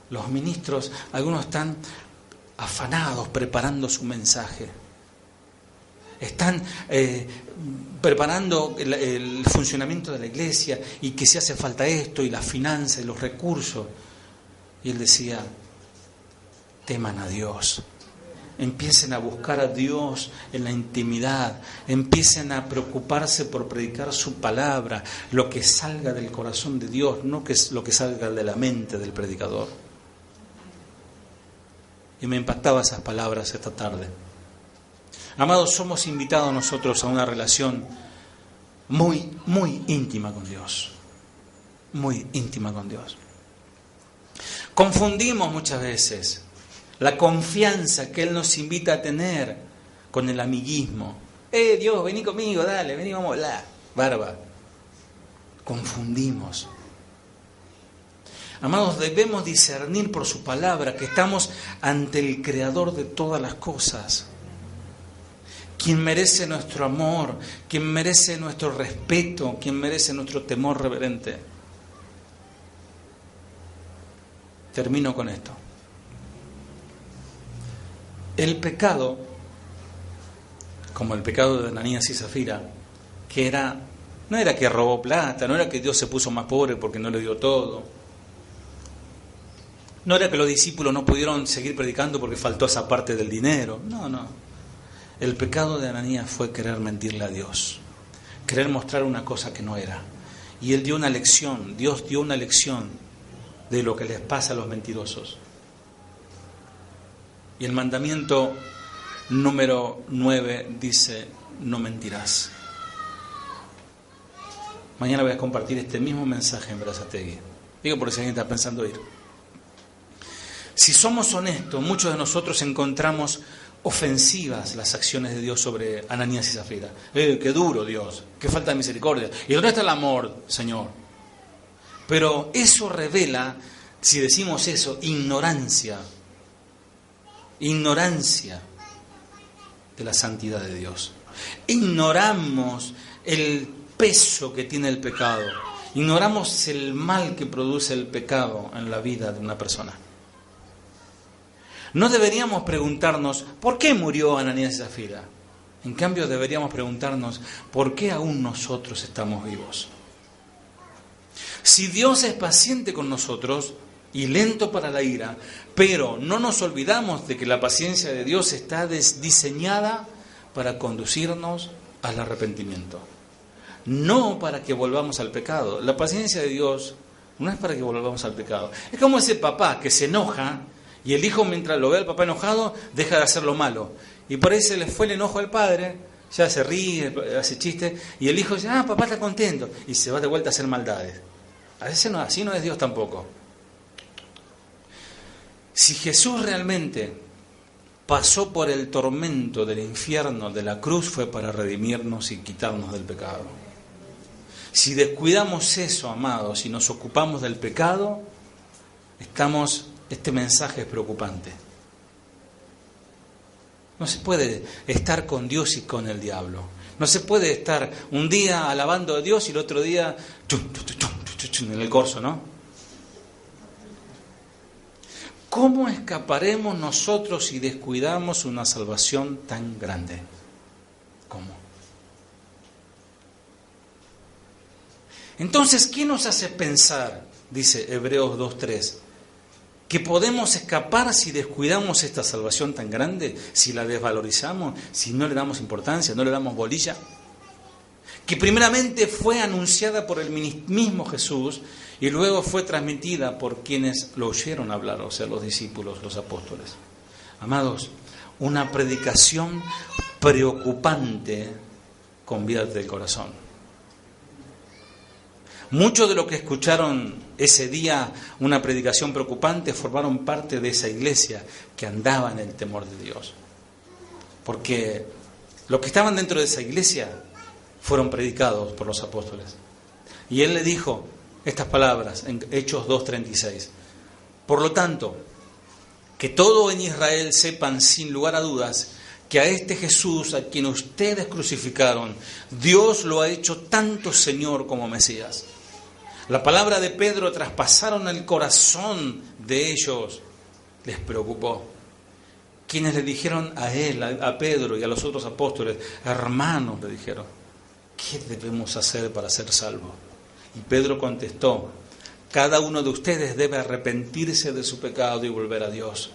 Speaker 1: los ministros, algunos están afanados preparando su mensaje, están preparando el funcionamiento de la iglesia y que si hace falta esto y las finanzas y los recursos. Y él decía, teman a Dios, empiecen a buscar a Dios en la intimidad, empiecen a preocuparse por predicar su palabra, lo que salga del corazón de Dios, no que es lo que salga de la mente del predicador. Y me impactaba esas palabras esta tarde. Amados, somos invitados nosotros a una relación muy, muy íntima con Dios. Muy íntima con Dios. Confundimos muchas veces la confianza que Él nos invita a tener con el amiguismo. Dios, vení conmigo, dale, vení, vamos a hablar. Barba. Confundimos. Amados, debemos discernir por su palabra que estamos ante el Creador de todas las cosas, quien merece nuestro amor, quien merece nuestro respeto, quien merece nuestro temor reverente. Termino con esto. El pecado, como el pecado de Ananías y Zafira, que no era que robó plata, no era que Dios se puso más pobre porque no le dio todo, no era que los discípulos no pudieron seguir predicando porque faltó esa parte del dinero, no. El pecado de Ananías fue querer mentirle a Dios, querer mostrar una cosa que no era. Y él dio una lección, Dios dio una lección de lo que les pasa a los mentirosos. Y el mandamiento número 9 dice: no mentirás. Mañana voy a compartir este mismo mensaje en Berazategui. Digo porque si alguien está pensando ir. Si somos honestos, muchos de nosotros encontramos ofensivas las acciones de Dios sobre Ananías y Zafira. Qué duro Dios, qué falta de misericordia. ¿Y dónde está el amor, Señor? Pero eso revela, si decimos eso, ignorancia de la santidad de Dios. Ignoramos el peso que tiene el pecado. Ignoramos el mal que produce el pecado en la vida de una persona. No deberíamos preguntarnos ¿por qué murió Ananías y Zafira? En cambio deberíamos preguntarnos ¿por qué aún nosotros estamos vivos? Si Dios es paciente con nosotros y lento para la ira, pero no nos olvidamos de que la paciencia de Dios está diseñada para conducirnos al arrepentimiento, no para que volvamos al pecado. La paciencia de Dios no es para que volvamos al pecado. Es como ese papá que se enoja y el hijo, mientras lo ve al papá enojado, deja de hacer lo malo. Y por ahí se le fue el enojo al padre, ya se ríe, hace chistes, y el hijo dice, papá está contento, y se va de vuelta a hacer maldades. A veces no, así no es Dios tampoco. Si Jesús realmente pasó por el tormento del infierno, de la cruz, fue para redimirnos y quitarnos del pecado. Si descuidamos eso, amados, y nos ocupamos del pecado, este mensaje es preocupante. No se puede estar con Dios y con el diablo. No se puede estar un día alabando a Dios y el otro día en el corso, ¿no? ¿Cómo escaparemos nosotros si descuidamos una salvación tan grande? ¿Cómo? Entonces, ¿qué nos hace pensar, dice Hebreos 2:3, que podemos escapar si descuidamos esta salvación tan grande, si la desvalorizamos, si no le damos importancia, no le damos bolilla? Que primeramente fue anunciada por el mismo Jesús y luego fue transmitida por quienes lo oyeron hablar, o sea, los discípulos, los apóstoles. Amados, una predicación preocupante convierte el corazón. Muchos de los que escucharon ese día una predicación preocupante formaron parte de esa iglesia que andaba en el temor de Dios. Porque los que estaban dentro de esa iglesia fueron predicados por los apóstoles. Y él le dijo estas palabras en Hechos 2:36. Por lo tanto, que todo en Israel sepan sin lugar a dudas que a este Jesús, a quien ustedes crucificaron, Dios lo ha hecho tanto Señor como Mesías. La palabra de Pedro traspasaron el corazón de ellos, les preocupó. Quienes le dijeron a él, a Pedro y a los otros apóstoles, hermanos, le dijeron, ¿qué debemos hacer para ser salvos? Y Pedro contestó, cada uno de ustedes debe arrepentirse de su pecado y volver a Dios,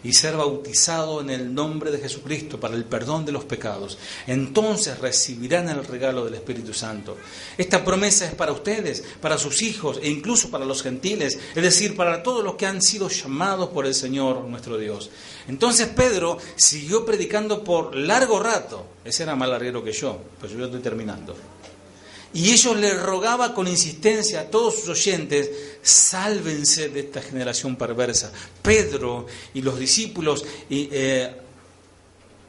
Speaker 1: y ser bautizado en el nombre de Jesucristo para el perdón de los pecados. Entonces recibirán el regalo del Espíritu Santo. Esta promesa es para ustedes, para sus hijos e incluso para los gentiles, es decir, para todos los que han sido llamados por el Señor nuestro Dios. Entonces Pedro siguió predicando por largo rato. Ese era más larguero que yo, pues yo estoy terminando. Y ellos le rogaban con insistencia a todos sus oyentes, sálvense de esta generación perversa. Pedro y los discípulos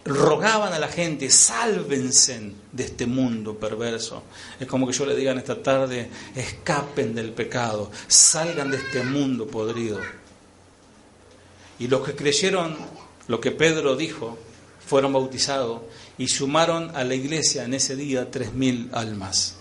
Speaker 1: rogaban a la gente, sálvense de este mundo perverso. Es como que yo le diga en esta tarde, escapen del pecado, salgan de este mundo podrido. Y los que creyeron lo que Pedro dijo, fueron bautizados y sumaron a la iglesia en ese día 3.000 almas.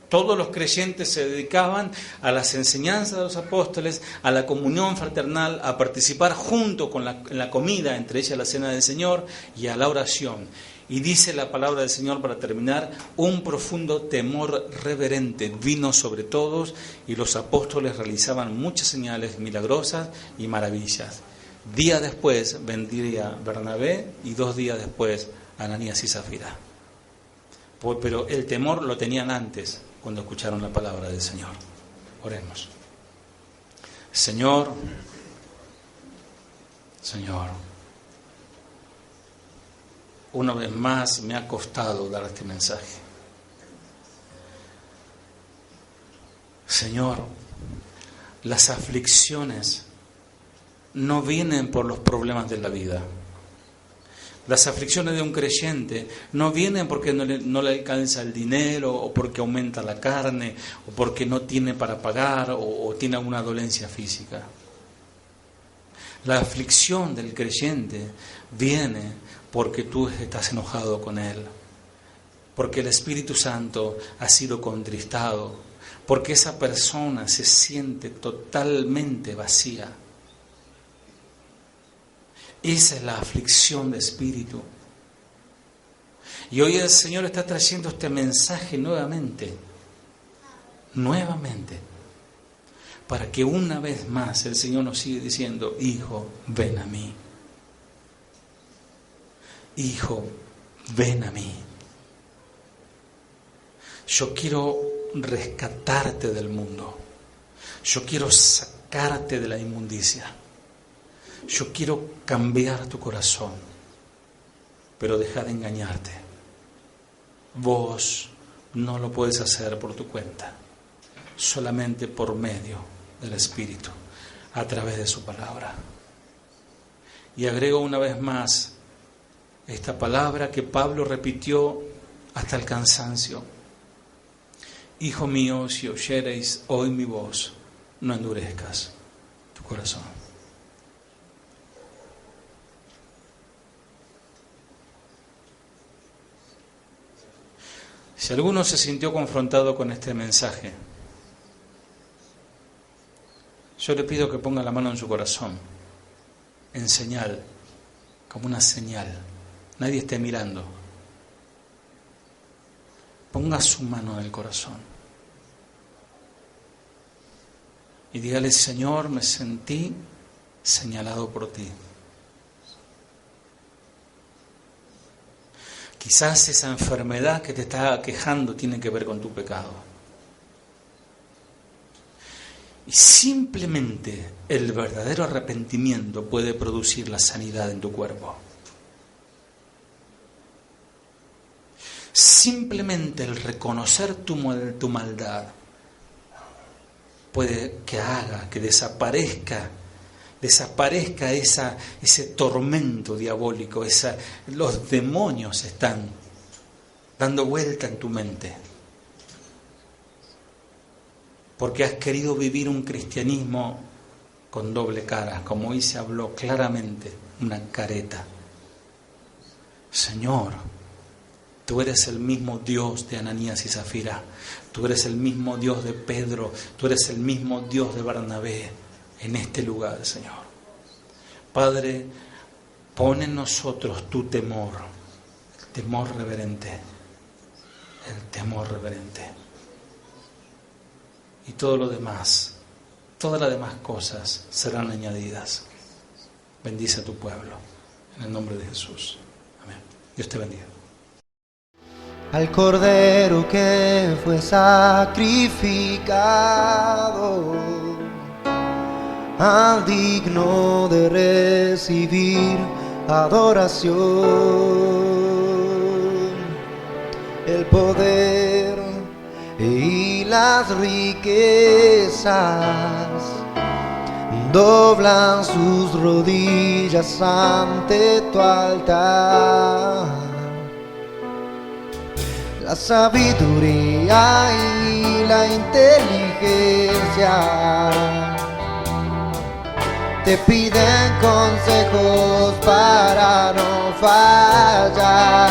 Speaker 1: Todos los creyentes se dedicaban a las enseñanzas de los apóstoles, a la comunión fraternal, a participar junto con la comida, entre ellas la cena del Señor, y a la oración. Y dice la palabra del Señor para terminar: un profundo temor reverente vino sobre todos y los apóstoles realizaban muchas señales milagrosas y maravillas. Días después vendría Bernabé y 2 días después Ananías y Zafira. Pero el temor lo tenían antes, cuando escucharon la palabra del Señor. Oremos. Señor, una vez más me ha costado dar este mensaje. Señor, las aflicciones no vienen por los problemas de la vida. Las aflicciones de un creyente no vienen porque no le alcanza el dinero, o porque aumenta la carne, o porque no tiene para pagar, o tiene alguna dolencia física. La aflicción del creyente viene porque tú estás enojado con él, porque el Espíritu Santo ha sido contristado, porque esa persona se siente totalmente vacía. Esa es la aflicción de espíritu. Y hoy el Señor está trayendo este mensaje nuevamente, para que una vez más el Señor nos siga diciendo: hijo, ven a mí. Hijo, ven a mí. Yo quiero rescatarte del mundo. Yo quiero sacarte de la inmundicia. Yo quiero cambiar tu corazón, pero deja de engañarte. Vos no lo puedes hacer por tu cuenta, solamente por medio del Espíritu, a través de su palabra. Y agrego una vez más esta palabra que Pablo repitió hasta el cansancio: hijo mío, si oyereis hoy mi voz, no endurezcas tu corazón. Si alguno se sintió confrontado con este mensaje, yo le pido que ponga la mano en su corazón, en señal, como una señal. Nadie esté mirando. Ponga su mano en el corazón y dígale: Señor, me sentí señalado por ti. Quizás esa enfermedad que te está aquejando tiene que ver con tu pecado. Y simplemente el verdadero arrepentimiento puede producir la sanidad en tu cuerpo. Simplemente el reconocer tu maldad puede que haga que desaparezca ese tormento diabólico, los demonios están dando vuelta en tu mente. Porque has querido vivir un cristianismo con doble cara, como hoy se habló claramente, una careta. Señor, tú eres el mismo Dios de Ananías y Zafira, tú eres el mismo Dios de Pedro, tú eres el mismo Dios de Bernabé en este lugar, Señor. Padre, pon en nosotros tu temor, el temor reverente, y todo lo demás, todas las demás cosas serán añadidas. Bendice a tu pueblo, en el nombre de Jesús. Amén. Dios te bendiga.
Speaker 3: Al Cordero que fue sacrificado, al digno de recibir adoración, el poder y las riquezas doblan sus rodillas ante tu altar. La sabiduría y la inteligencia te piden consejos para no fallar.